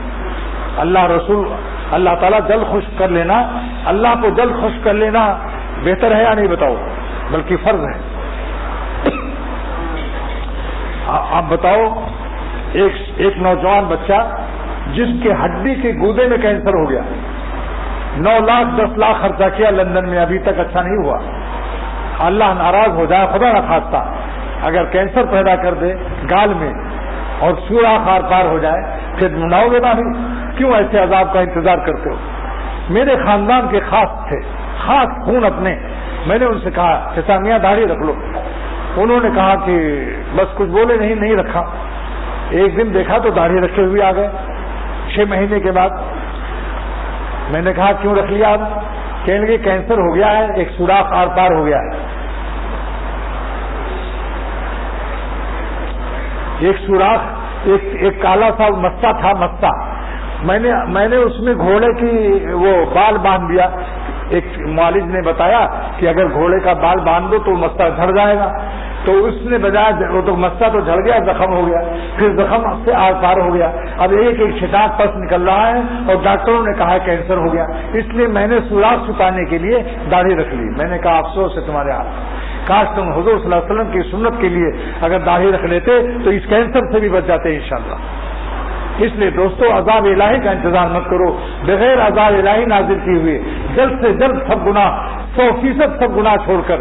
اللہ رسول اللہ تعالیٰ جلد خوش کر لینا، اللہ کو جلد خوش کر لینا بہتر ہے یا نہیں بتاؤ، بلکہ فرض ہے. آپ بتاؤ، ایک نوجوان بچہ جس کے ہڈی کے گودے میں کینسر ہو گیا، 9 لاکھ 10 لاکھ خرچہ کیا لندن میں، ابھی تک اچھا نہیں ہوا. اللہ ناراض ہو جائے، خدا نہ خواستہ اگر کینسر پیدا کر دے گال میں اور سوراخ آر پار ہو جائے، پھر مناؤ گے نہ؟ کیوں ایسے عذاب کا انتظار کرتے ہو؟ میرے خاندان کے خاص تھے، خاص خون اپنے. میں نے ان سے کہا کہ میاں داڑھی رکھ لو. انہوں نے کہا کہ بس کچھ بولے نہیں رکھا. ایک دن دیکھا تو داڑھی رکھے ہوئے آ گئے 6 مہینے کے بعد. میں نے کہا کیوں رکھ لیا آپ؟ کہنے لگے کینسر ہو گیا ہے، ایک سوراخ آر پار ہو گیا ہے. ایک سوراخ، ایک کالا سا مسا تھا، مسا. میں نے اس میں گھوڑے کی وہ بال باندھ دیا. ایک معالج نے بتایا کہ اگر گھوڑے کا بال باندھ دو تو مسا جھڑ جائے گا. تو اس نے بجائے، وہ تو مسا تو جھڑ گیا، زخم ہو گیا، پھر زخم سے آر پار ہو گیا. اب ایک چھٹاک پس نکل رہا ہے اور ڈاکٹروں نے کہا کینسر ہو گیا. اس لیے میں نے سوراخ چھپانے کے لیے داڑھی رکھ لی. میں نے کہا افسوس ہے تمہارے ہاتھ، کاش تم حضور صلی اللہ علیہ وسلم کی سنت کے لیے اگر داڑھی رکھ لیتے تو اس کینسر سے بھی بچ جاتے انشاءاللہ. اس لیے دوستو عذاب الہی کا انتظار مت کرو، بغیر عذاب الہی نازل کیے ہوئے جلد سے جلد سب گناہ 100% سب گناہ چھوڑ کر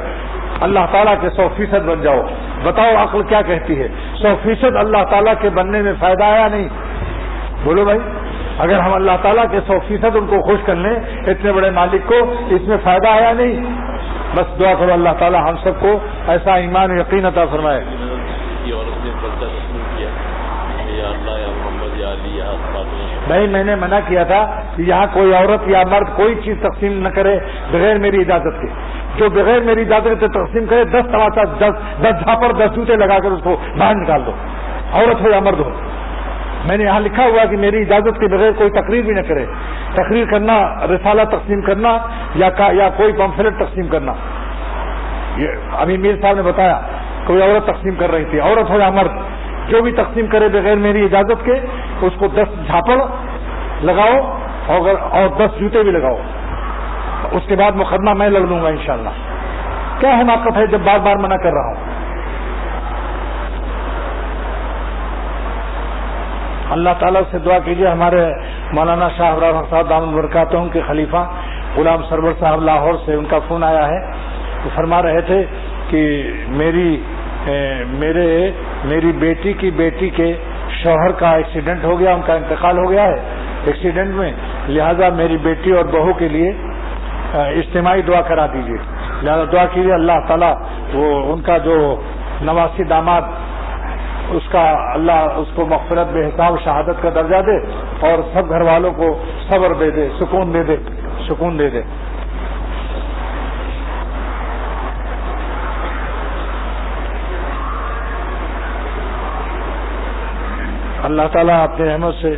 اللہ تعالیٰ کے 100% بن جاؤ۔ بتاؤ عقل کیا کہتی ہے؟ 100% اللہ تعالیٰ کے بننے میں فائدہ آیا نہیں؟ بولو بھائی، اگر ہم اللہ تعالیٰ کے 100% ان کو خوش کر لیں، اتنے بڑے مالک کو، اس میں فائدہ آیا نہیں؟ بس دعا کرو اللہ تعالیٰ ہم سب کو ایسا ایمان یقین عطا فرمائے۔ بھائی میں نے منع کیا تھا کہ یہاں کوئی عورت یا مرد کوئی چیز تقسیم نہ کرے بغیر میری اجازت کے، جو بغیر میری اجازت سے تقسیم کرے 10 تماچا 10 جھاپڑ 10 جوتے لگا کر اس کو باہر نکال دو، عورت ہو یا مرد ہو۔ میں نے یہاں لکھا ہوا کہ میری اجازت کے بغیر کوئی تقریر بھی نہ کرے، تقریر کرنا، رسالہ تقسیم کرنا یا کوئی پمفلٹ تقسیم کرنا۔ یہ ابھی میر صاحب نے بتایا کوئی عورت تقسیم کر رہی تھی، عورت ہو یا مرد، جو بھی تقسیم کرے بغیر میری اجازت کے اس کو 10 جھاپڑ لگاؤ اور 10 جوتے بھی لگاؤ، اس کے بعد مقدمہ میں لڑ لوں گا انشاءاللہ۔ کیا حماقت ہے جب بار بار منع کر رہا ہوں۔ اللہ تعالیٰ سے دعا کیجیے ہمارے مولانا شاہ ابراہیم صاحب دامن برکاتہم کے خلیفہ غلام سرور صاحب لاہور سے، ان کا فون آیا ہے، وہ فرما رہے تھے کہ میری بیٹی کی بیٹی کے شوہر کا ایکسیڈنٹ ہو گیا، ان کا انتقال ہو گیا ہے ایکسیڈنٹ میں، لہذا میری بیٹی اور بہو کے لیے اجتماعی دعا کرا دیجیے، لہذا دعا کیجیے اللہ تعالیٰ وہ ان کا جو نواسی داماد اس کا اللہ اس کو مغفرت بے حساب شہادت کا درجہ دے اور سب گھر والوں کو صبر دے دے، سکون دے دے۔ اللہ تعالیٰ اپنے رحمت سے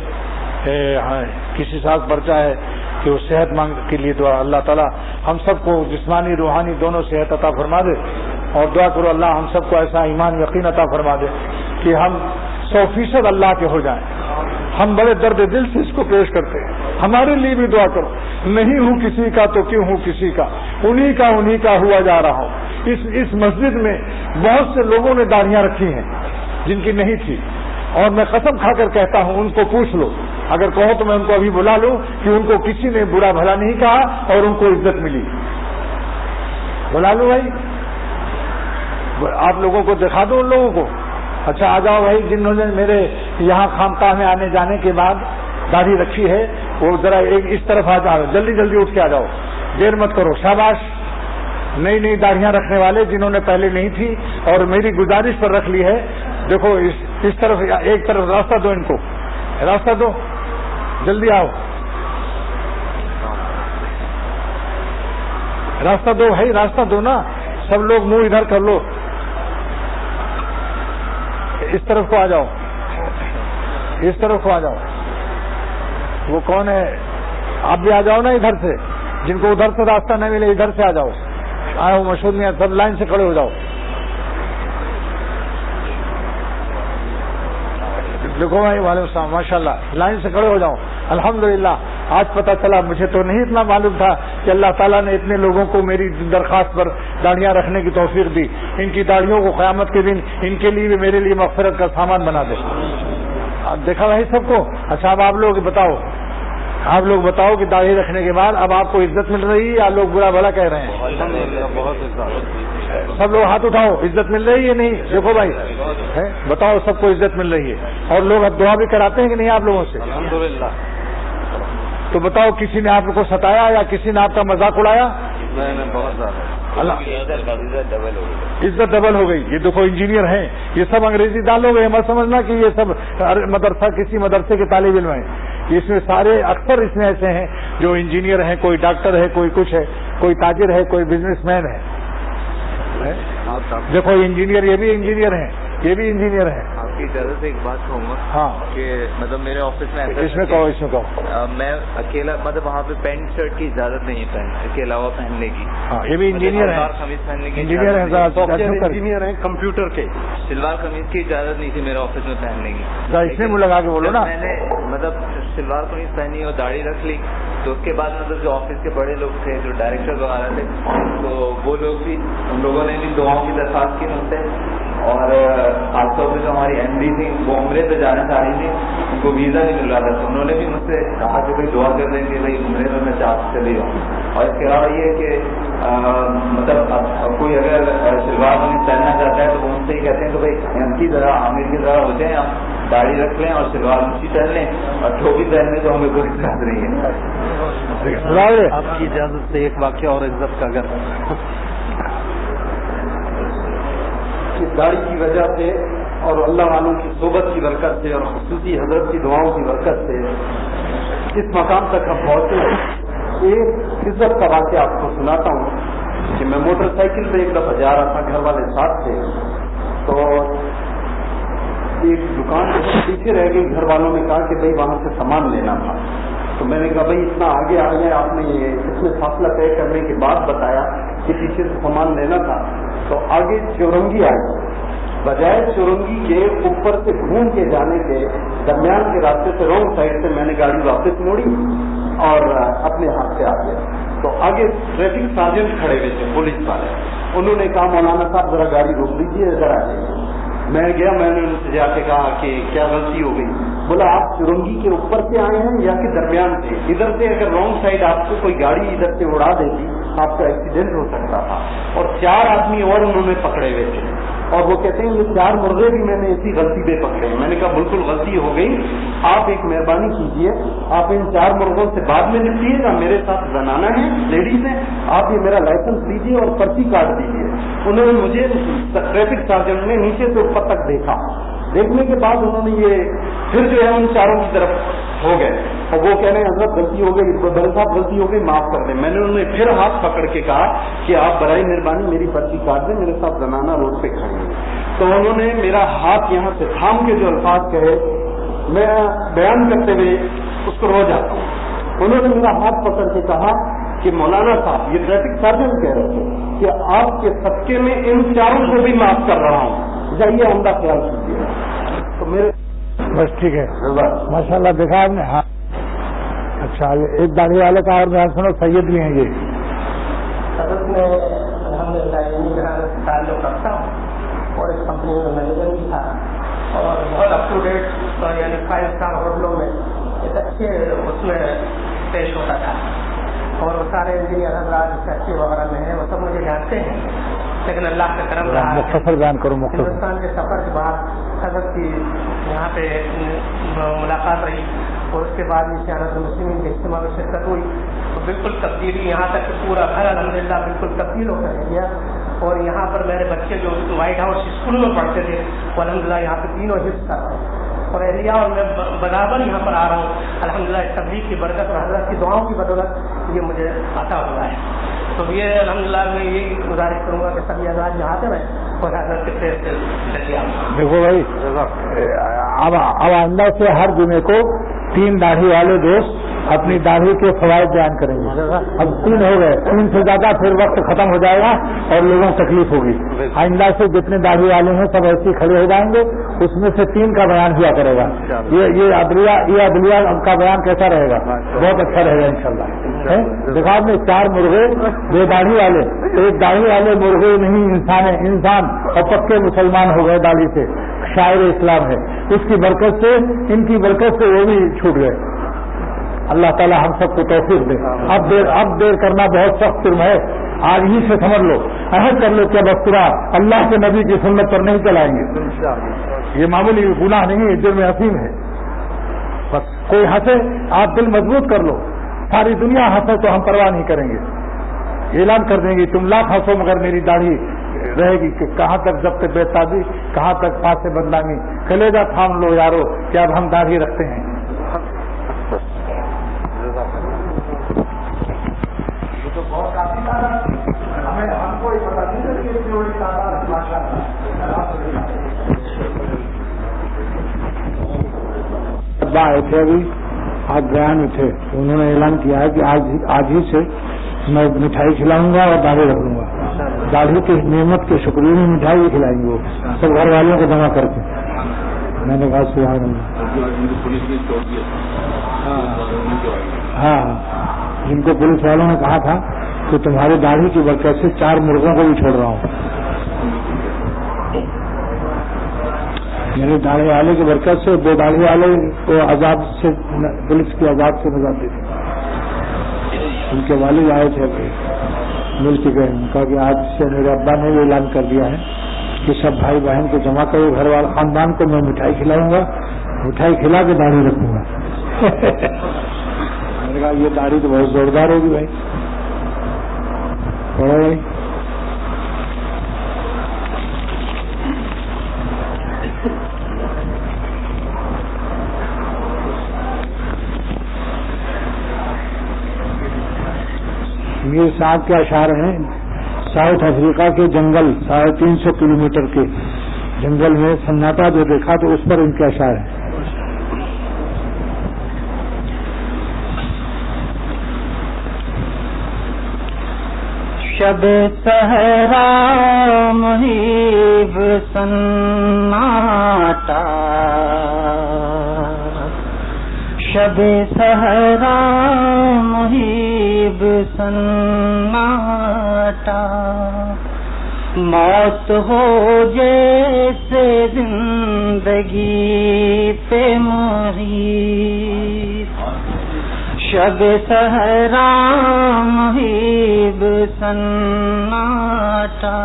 کسی ساتھ پرچا ہے کہ وہ صحت مانگ کے لیے دعا، اللہ تعالیٰ ہم سب کو جسمانی روحانی دونوں صحت عطا فرما دے، اور دعا کرو اللہ ہم سب کو ایسا ایمان یقین عطا فرما دے کہ ہم 100% اللہ کے ہو جائیں۔ ہم بڑے درد دل سے اس کو پیش کرتے ہیں، ہمارے لیے بھی دعا کرو۔ نہیں ہوں کسی کا تو کیوں ہوں کسی کا، انہی کا ہوا جا رہا ہوں۔ اس مسجد میں بہت سے لوگوں نے داڑھیاں رکھی ہیں جن کی نہیں تھی، اور میں قسم کھا کر کہتا ہوں ان کو پوچھ لو، اگر کہو تو میں ان کو ابھی بلا لوں کہ ان کو کسی نے برا بھلا نہیں کہا اور ان کو عزت ملی۔ بلا لوں بھائی، آپ لوگوں کو دکھا دو ان لوگوں کو۔ اچھا آ جاؤ بھائی، جنہوں نے میرے یہاں خانقاہ میں آنے جانے کے بعد داڑھی رکھی ہے وہ ذرا اس طرف آ جاؤ، جلدی جلدی اٹھ کے آ جاؤ، دیر مت کرو۔ شاباش نئی داڑھیاں رکھنے والے جنہوں نے پہلے نہیں تھی اور میری گزارش پر رکھ لی ہے، دیکھو اس طرف ایک طرف راستہ دو، ان کو راستہ دو، جلدی آؤ، راستہ دو بھائی، راستہ دو نا، سب لوگ منہ ادھر کر لو، اس طرف کو آ جاؤ، اس طرف کو آ جاؤ۔ وہ کون ہے؟ آپ بھی آ جاؤ نا ادھر سے، جن کو ادھر سے راستہ نہیں ملے ادھر سے آ جاؤ، آؤ مشہور نہیں، سب لائن سے کھڑے ہو جاؤ۔ دیکھو بھائی، وعلیکم السلام، ماشاء اللہ، لائن سے کھڑے ہو جاؤ۔ الحمدللہ آج پتہ چلا، مجھے تو نہیں اتنا معلوم تھا کہ اللہ تعالیٰ نے اتنے لوگوں کو میری درخواست پر داڑھیاں رکھنے کی توفیق دی۔ ان کی داڑھیوں کو قیامت کے دن ان کے لیے بھی میرے لیے مغفرت کا سامان بنا دے۔ دیکھا بھائی سب کو؟ اچھا اب آپ لوگ بتاؤ کہ داڑھی رکھنے کے بعد اب آپ کو عزت مل رہی ہے یا لوگ برا بھلا کہہ رہے ہیں؟ سب لوگ ہاتھ اٹھاؤ، عزت مل رہی ہے نہیں؟ دیکھو بھائی بتاؤ، سب کو عزت مل رہی ہے، اور لوگ اب دعا بھی کراتے ہیں کہ نہیں آپ لوگوں سے؟ الحمدللہ۔ تو بتاؤ کسی نے آپ کو ستایا یا کسی نے آپ کا مذاق اڑایا؟ بہت زیادہ، عزت ڈبل ہو گئی۔ یہ دیکھو انجینئر ہیں، یہ سب انگریزی دان لوگ ہیں، مت سمجھنا کہ یہ سب کسی مدرسے کے طالب علم ہیں، اس میں سارے اکثر اس میں ایسے ہیں جو انجینئر ہیں، کوئی ڈاکٹر ہے، کوئی کچھ ہے، کوئی تاجر ہے، کوئی بزنس مین ہے۔ دیکھو انجینئر، یہ بھی انجینئر ہیں، یہ بھی انجینئر ہیں۔ آپ کی اجازت سے ایک بات کہوں گا؟ ہاں، کہ مطلب میرے آفس میں اس میں کہو میں اکیلا، مطلب وہاں پہ پینٹ شرٹ کی اجازت نہیں ہے کے علاوہ پہننے کی۔ ہاں، یہ بھی انجینئر ہیں، قمیض پہننے کی انجینئر ہیں، کمپیوٹر کے۔ شلوار قمیض کی اجازت نہیں تھی میرے آفس میں پہننے کی۔ اس میں منہ لگا کے بولو نا۔ میں نے مطلب شلوار قمیض پہنی اور داڑھی رکھ لی، تو اس کے بعد مطلب جو آفس کے بڑے لوگ تھے، جو ڈائریکٹر وغیرہ تھے، تو وہ لوگ بھی، ان لوگوں نے بھی دعاؤں کی درخواست کی مجھ سے، اور خاص طور پہ جو ہماری ایم ڈی تھی وہ عمرے پہ جانا چاہ رہی تھی، ان کو ویزا نہیں مل رہا تھا، تو انہوں نے بھی مجھ سے کہا کہ بھائی دعا کر دیں کہ بھائی عمرے میں میں چلی جاؤں. اور اس کے علاوہ یہ کہ مطلب کوئی اگر شلوار قمیض پہننا چاہتا ہے تو ان سے ہی کہتے ہیں کہ بھائی ان کی طرح عامر کی طرح ہو جائیں، آپ داڑھی رکھ لیں اور شلوار اونچی پہن لیں، اور ٹوپی پہننے تو ہمیں کوئی اجازت نہیں ہے. آپ کی اجازت سے ایک واقعہ اور عزت کا اگر داڑھی کی وجہ سے اور اللہ والوں کی صحبت کی برکت سے اور خصوصی حضرت کی دعاؤں کی برکت سے اس مقام تک ہم پہنچے ہیں. ایک عزت کا واقعہ آپ کو سناتا ہوں کہ میں موٹر سائیکل پہ ایک دفعہ جا رہا تھا، گھر والے ساتھ تھے، تو ایک دکان پیچھے رہ گئی. گھر والوں نے کہا کہ بھائی وہاں سے سامان لینا تھا. تو میں نے کہا بھائی اتنا آگے آ گیا، آپ نے اس میں فاصلہ طے کرنے کے بعد بتایا کہ پیچھے سے سامان لینا تھا. تو آگے چورنگی آئی، بجائے چورنگی کے اوپر سے گھوم کے جانے کے درمیان کے راستے سے رونگ سائڈ سے میں نے گاڑی واپس موڑی اور اپنے ہاتھ سے آ گیا. تو آگے ٹریفک سارجنٹ کھڑے ہوئے تھے، پولیس والے. انہوں نے کہا مولانا صاحب ذرا گاڑی روک لیجیے، ادھر آ جائیے. میں گیا، میں نے ان سے جا کے کہا کہ کیا غلطی ہو گئی. بولا آپ چورنگی کے اوپر سے آئے ہیں یا کہ درمیان سے؟ ادھر سے اگر رانگ سائڈ آپ کو کوئی گاڑی ادھر سے اڑا دیتی آپ کا ایکسیڈنٹ ہو سکتا تھا. اور 4 آدمی اور انہوں نے پکڑے ہوئے تھے، اور وہ کہتے ہیں یہ 4 مرغے بھی میں نے اسی غلطی پہ پکڑے. میں نے کہا بالکل غلطی ہو گئی، آپ ایک مہربانی کیجیے، آپ ان 4 مرغوں سے بعد میں نپٹیے گا، میرے ساتھ زنانہ ہیں، لیڈیز ہیں، آپ یہ میرا لائسنس دیجیے اور پرچی کاٹ دیجیے. انہوں نے مجھے ٹریفک سارجنٹ نے نیچے سے اوپر تک دیکھا. دیکھنے کے بعد انہوں نے یہ پھر جو ہے ان 4 کی طرف ہو گئے اور وہ کہہ رہے ہیں حضرت غلطی ہو گئی، بھائی صاحب غلطی ہو گئی، معاف کر دیں. میں نے انہوں نے پھر ہاتھ پکڑ کے کہا کہ آپ برائے مہربانی میری پرچی کاٹ دیں، میرے ساتھ زنانہ روڈ پہ کھڑی ہے. تو انہوں نے میرا ہاتھ یہاں سے تھام کے جو الفاظ کہے میں بیان کرتے ہوئے اس کو رو جاتا ہوں. انہوں نے میرا ہاتھ پکڑ کے کہا کہ مولانا صاحب، یہ ٹریفک سارجنٹ کہہ رہے تھے کہ آپ کے صدقے میں ان 4 کو بھی معاف کر رہا ہوں، جائیے عمدہ خیال کیجیے. تو میرے بس ٹھیک ہے، ماشاء اللہ. دیکھا آپ نے؟ ہاں اچھا. ایک داڑھی والے کا اور بیان سنو، سید بھی ہیں یہ. حضرت میں الحمدللہ تعلق رکھتا ہوں اور اس کمپنی میں مینیجر بھی تھا، اور بہت اپ ٹو ڈیٹ یعنی 5 اسٹار ہوٹلوں میں ایک اچھے اس میں پیش ہوتا تھا. اور وہ سارے انجینئر حضرات فیکٹری وغیرہ میں ہیں، وہ سب مجھے جانتے ہیں. لیکن اللہ کا کرم رہا، مختصر بیان کرو. ہندوستان کے سفر کے بعد حضرت کی یہاں پہ ملاقات رہی، اور اس کے بعد نشانت مسلمین کے اجتماع میں شرکت ہوئی. تو بالکل تبدیلی، یہاں تک کہ پورا گھر الحمدللہ بالکل تبدیل ہو کر گیا. اور یہاں پر میرے بچے جو وائٹ ہاؤس اسکول میں پڑھتے تھے وہ الحمدللہ یہاں پہ تینوں حفظ کر رہے ہیں. اور اہلیہ اور میں برابر یہاں پر آ رہا ہوں الحمدللہ. اس تبلیغ کی برکت اور حضرت کی دعاؤں کی بدولت یہ مجھے عطا ہوا ہے. تو یہ الحمدللہ میں یہی گزارش کروں گا کہ سبھی آزاد جہاں سے میں اور حضرت کے پیر سے لگیا. دیکھو بھائی، اب آئندہ سے ہر جمعے کو 3 داڑھی والے دوست اپنی داڑھی کے فوائد بیان کریں گے. اب 3 ہو گئے، 3 سے زیادہ پھر وقت ختم ہو جائے گا اور لوگوں کو تکلیف ہوگی. آئندہ سے جتنے داڑھی والے ہیں سب ایسے کھڑے ہو جائیں گے، اس میں سے 3 کا بیان کیا کرے گا. یہ عدلیہ کا بیان کیسا رہے گا؟ بہت اچھا رہے گا انشاءاللہ. دیکھا آپ نے 4 مرغے، 2 داڑھی والے، 1 داڑھی والے مرغے نہیں انسان ہے، انسان اور پکے مسلمان ہو گئے داڑھی سے. شاعر اسلام ہے، اس کی برکت سے، ان کی برکت سے وہ بھی چھوٹ گئے. اللہ تعالی ہم سب کو توفیق دے. اب دیر کرنا بہت سخت جرم ہے. آج ہی سے سمجھ لو، عہد کر لو کہ اب اختراع اللہ کے نبی کی سنت پر نہیں چلائیں گے. یہ معمولی گناہ نہیں ہے، جرم عظیم ہے. بس کوئی ہنسے آپ دل مضبوط کر لو، ساری دنیا ہنسے تو ہم پرواہ نہیں کریں گے. اعلان کر دیں گے تم لاکھ ہنسو مگر میری داڑھی رہے گی. کہ کہاں تک ضبط بے تابی، کہاں تک پاس بدنامی. کلیجہ تھام لو یارو کہ اب ہم داڑھی رکھتے ہیں. ہم کو پتا آئے تھے ابھی، آج بیان میں تھے، انہوں نے اعلان کیا ہے کہ آج ہی سے میں مٹھائی کھلاؤں گا اور داڑھی رکھوں گا. داڑھی کی نعمت کے شکریہ میں مٹھائی بھی کھلائیں گے وہ سب گھر والوں کو جمع کر کے. میں نے کہا سبحان اللہ. ہاں، جن کو پولیس والوں نے کہا تھا کہ تمہاری داڑھی کی برکت سے 4 مرغوں کو بھی چھوڑ رہا ہوں. میرے داڑھی والے کی برکت سے 2 داڑھی والے کو عذاب سے پولیس کے عذاب سے نجات دیتے. ان کے والد آئے تھے مل کے گئے. ان کا کہ آج سے میرے ابا نے یہ اعلان کر دیا ہے کہ سب بھائی بہن کو جمع کرو, گھر والے خاندان کو میں مٹھائی کھلاؤں گا, مٹھائی کھلا کے داڑھی رکھوں گا. میں نے کہا یہ داڑھی تو بہت زوردار ہوگی بھائی. پڑھو بھائی. میر صاحب کے اشعار ہیں. ساؤتھ افریقہ کے جنگل 350 کلومیٹر کے جنگل میں سناٹا جو دیکھا تو اس پر ان کے اشعار ہیں. شب صحرا محیب سناٹا, شب صحرا محیب سناٹا, موت ہو جیسے زندگی پہ محیط. شب صحرا محیب سناٹا,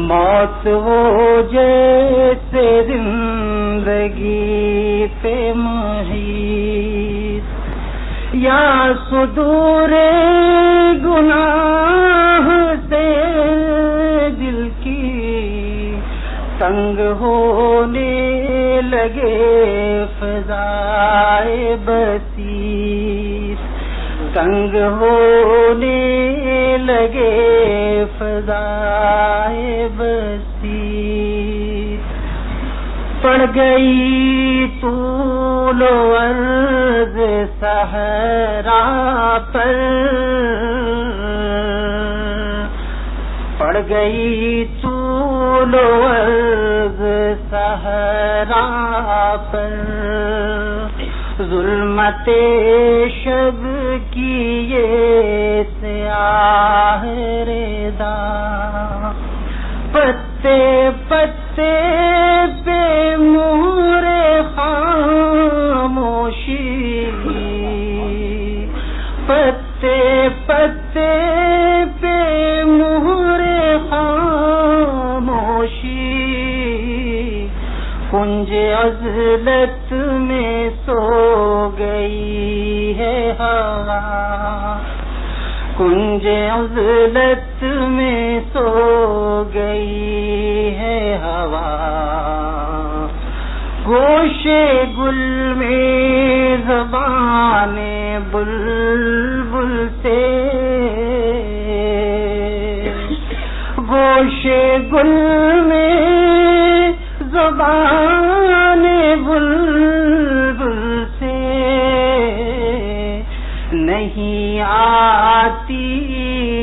موت ہو جیسے زندگی پہ محیط. یا صدور گناہ سے دل کی تنگ ہونے لگے فضائے بصیر, تنگ ہونے لگے فضائے بصیر. پڑ گئی طول و عرض صحرا پر, پڑ گئی طول و عرض صحرا پر. ظلمت شب کی یہ سیاہ ردا, پتے پتے پہ مہر خاموشی, پتے پتے پہ مہر خاموشی. کنج عزلت میں سو گئی ہے ہوا, کنج عزلت میں سو گئی ہے ہوا. گوشے گل میں زبان بلبل سے, گوشے گل میں زبان بلبل سے نہیں آتی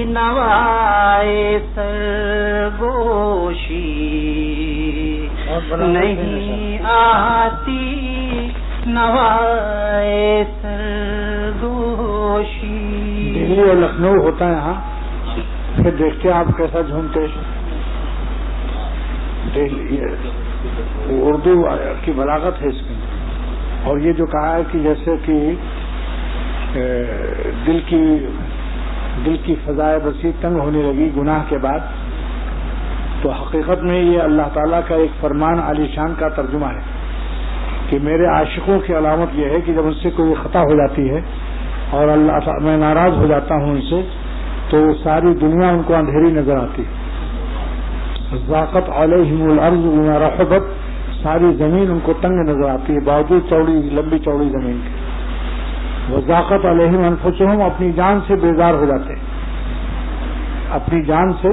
نوائے سرگوشی, نہیں آتی نوائے سرگوشی. دلی اور لکھنؤ ہوتا ہے یہاں, پھر دیکھتے آپ کیسا جھومتے. اردو کی بلاغت ہے اس میں. اور یہ جو کہا ہے کہ جیسے کہ دل کی فضائے بصیر تنگ ہونے لگی گناہ کے بعد, تو حقیقت میں یہ اللہ تعالیٰ کا ایک فرمان عالی شان کا ترجمہ ہے کہ میرے عاشقوں کی علامت یہ ہے کہ جب ان سے کوئی خطا ہو جاتی ہے اور اللہ میں ناراض ہو جاتا ہوں ان سے, تو ساری دنیا ان کو اندھیری نظر آتی ہے. ضاقت علیہم الارض بما رحبت, ساری زمین ان کو تنگ نظر آتی ہے باوجود لمبی چوڑی زمین کے. وضاقت علیہم انفسہم, اپنی جان سے بیزار ہو جاتے ہیں, اپنی جان سے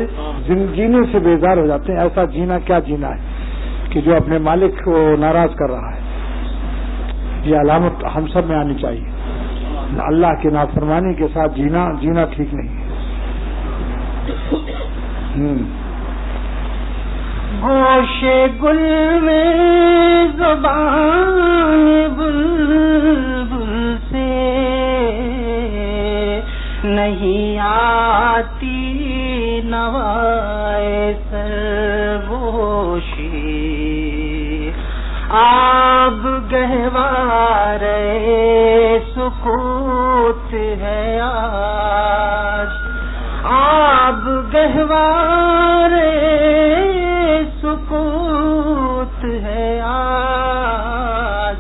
جینے سے بیزار ہو جاتے ہیں. ایسا جینا کیا جینا ہے کہ جو اپنے مالک کو ناراض کر رہا ہے. یہ علامت ہم سب میں آنی چاہیے. اللہ کی نافرمانی کے ساتھ جینا ٹھیک نہیں ہے. گوشے گل میں زبان بلبل سے نہیں آتی نوائے سرگوشی. آب گہوارے سکوت ہے آج، آب گہوارے سکوت ہے آج،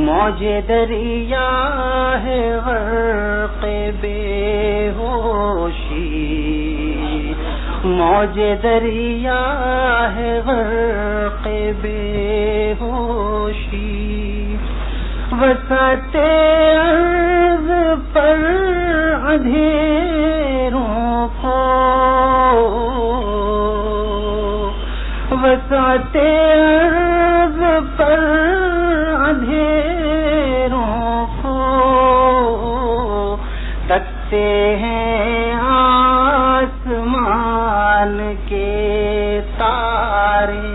موج دریا ہے غرق بے ہوشی، موج دریا ہے غرق بے ہوشی، وسعت ارض پر اندھیروں کو، وسعت ارض پر اندھیروں کو، تکتے ہیں آسمان کے تارے،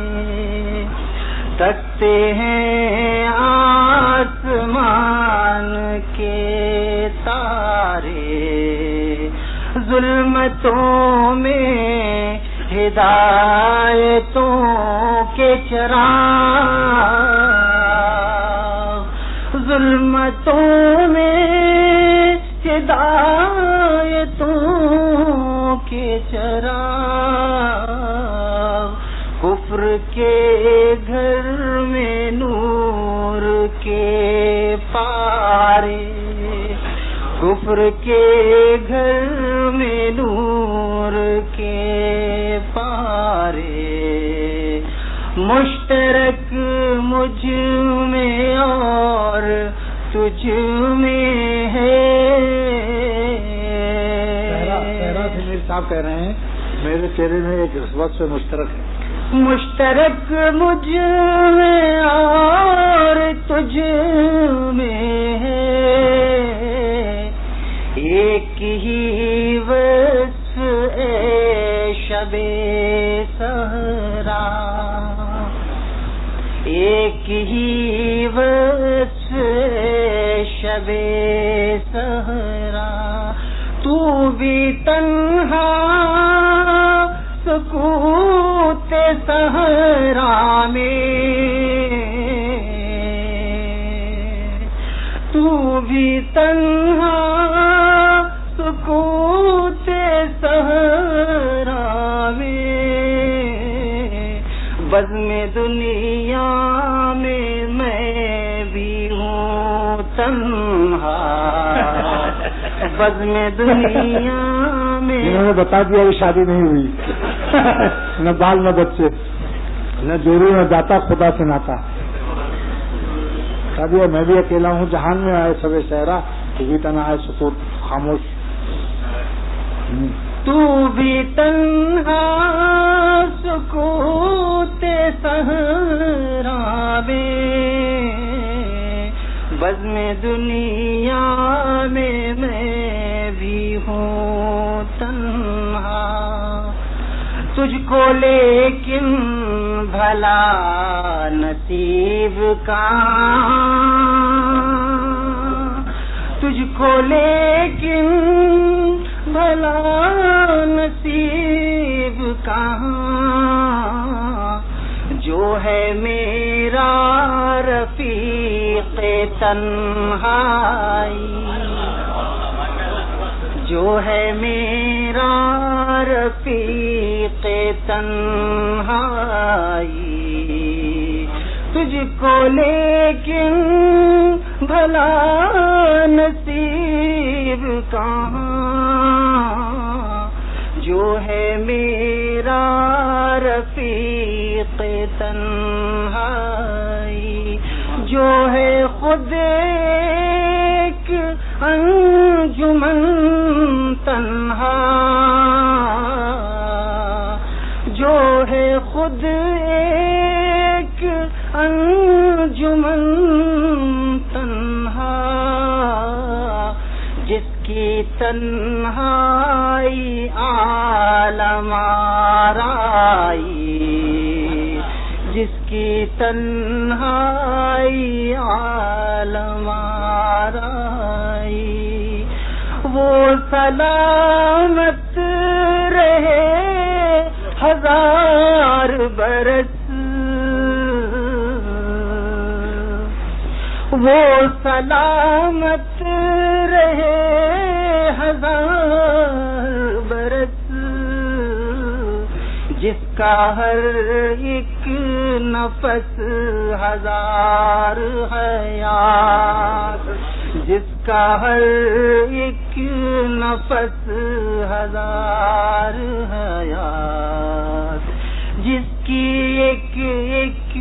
تکتے ہیں آسمان کے تارے، ظلمتوں میں ہدایتوں کے چراغ، ظلمتوں میں ہدایتوں کے چراغ، کفر کے گھر میں نور کے پارے، کفر کے گھر میں نور کے پارے، مشترک مجھ میں اور تجھ میں ہے۔ صاحب کہہ رہے ہیں میرے چہرے میں ایک رسوت سے مشترک ہے، مشترک مجھ میں اور تجھ میں ہے، ایک ہی وصف اے شب سحرا، ایک ہی وصف اے شب سحرا، تو بھی تنہا سکوت صحرا میں، تو بھی تنہا سکوت صحرا میں، بزم دنیا میں بھی ہوں تنہا، بزم دنیا میں۔ انہوں نے بتا دیا کہ شادی نہیں ہوئی، نہ بال نہ بچے، نہ جوڑی نہ داتا، خدا سے ناتا، شادی میں بھی اکیلا ہوں، جہان میں آئے سب صحرا، تو بھی تنہا ہے سکوت خاموش، تو بھی تنہا سکوت صحرا میں، بزم دنیا میں بھی ہوں تنہا، تجھ کو لیکن بھلا نصیب کہاں، تجھ کو لیکن بھلا نصیب کہاں، جو ہے میرا رفیق تنہائی، جو ہے میرا رفیق تنہائی، تجھ کو لیکن بھلا نصیب کہاں، جو ہے میرا رفیق تنہائی، جو ہے خود ایک انجمن تنہا، جو ہے خود ایک انجمن تنہا، جس کی تنہائی عالم آرائی، جس کی تنہائی عالم آرائی، وہ سلامت رہے ہزار برس، وہ سلامت رہے ہزار برس، جس کا ہر ایک نفس ہزار حیات، جس کا ہر ایک نفس ہزار حیات، جس کی ایک ایک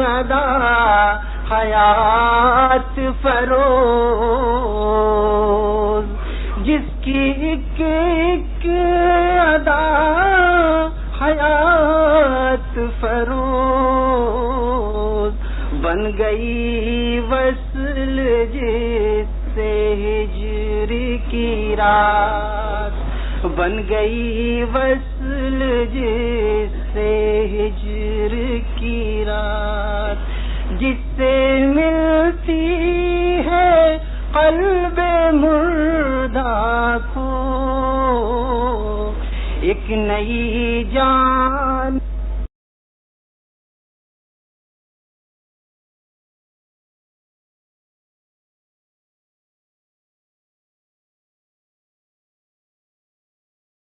ادا حیات فروز، جس کی ایک ایک ادا حیات فروز، بن گئی وصل جس سے ہجر کی رات، بن گئی وصل جس سے ہجر کی رات، جس سے ملتی ہے قلب مردہ کو ایک نئی جان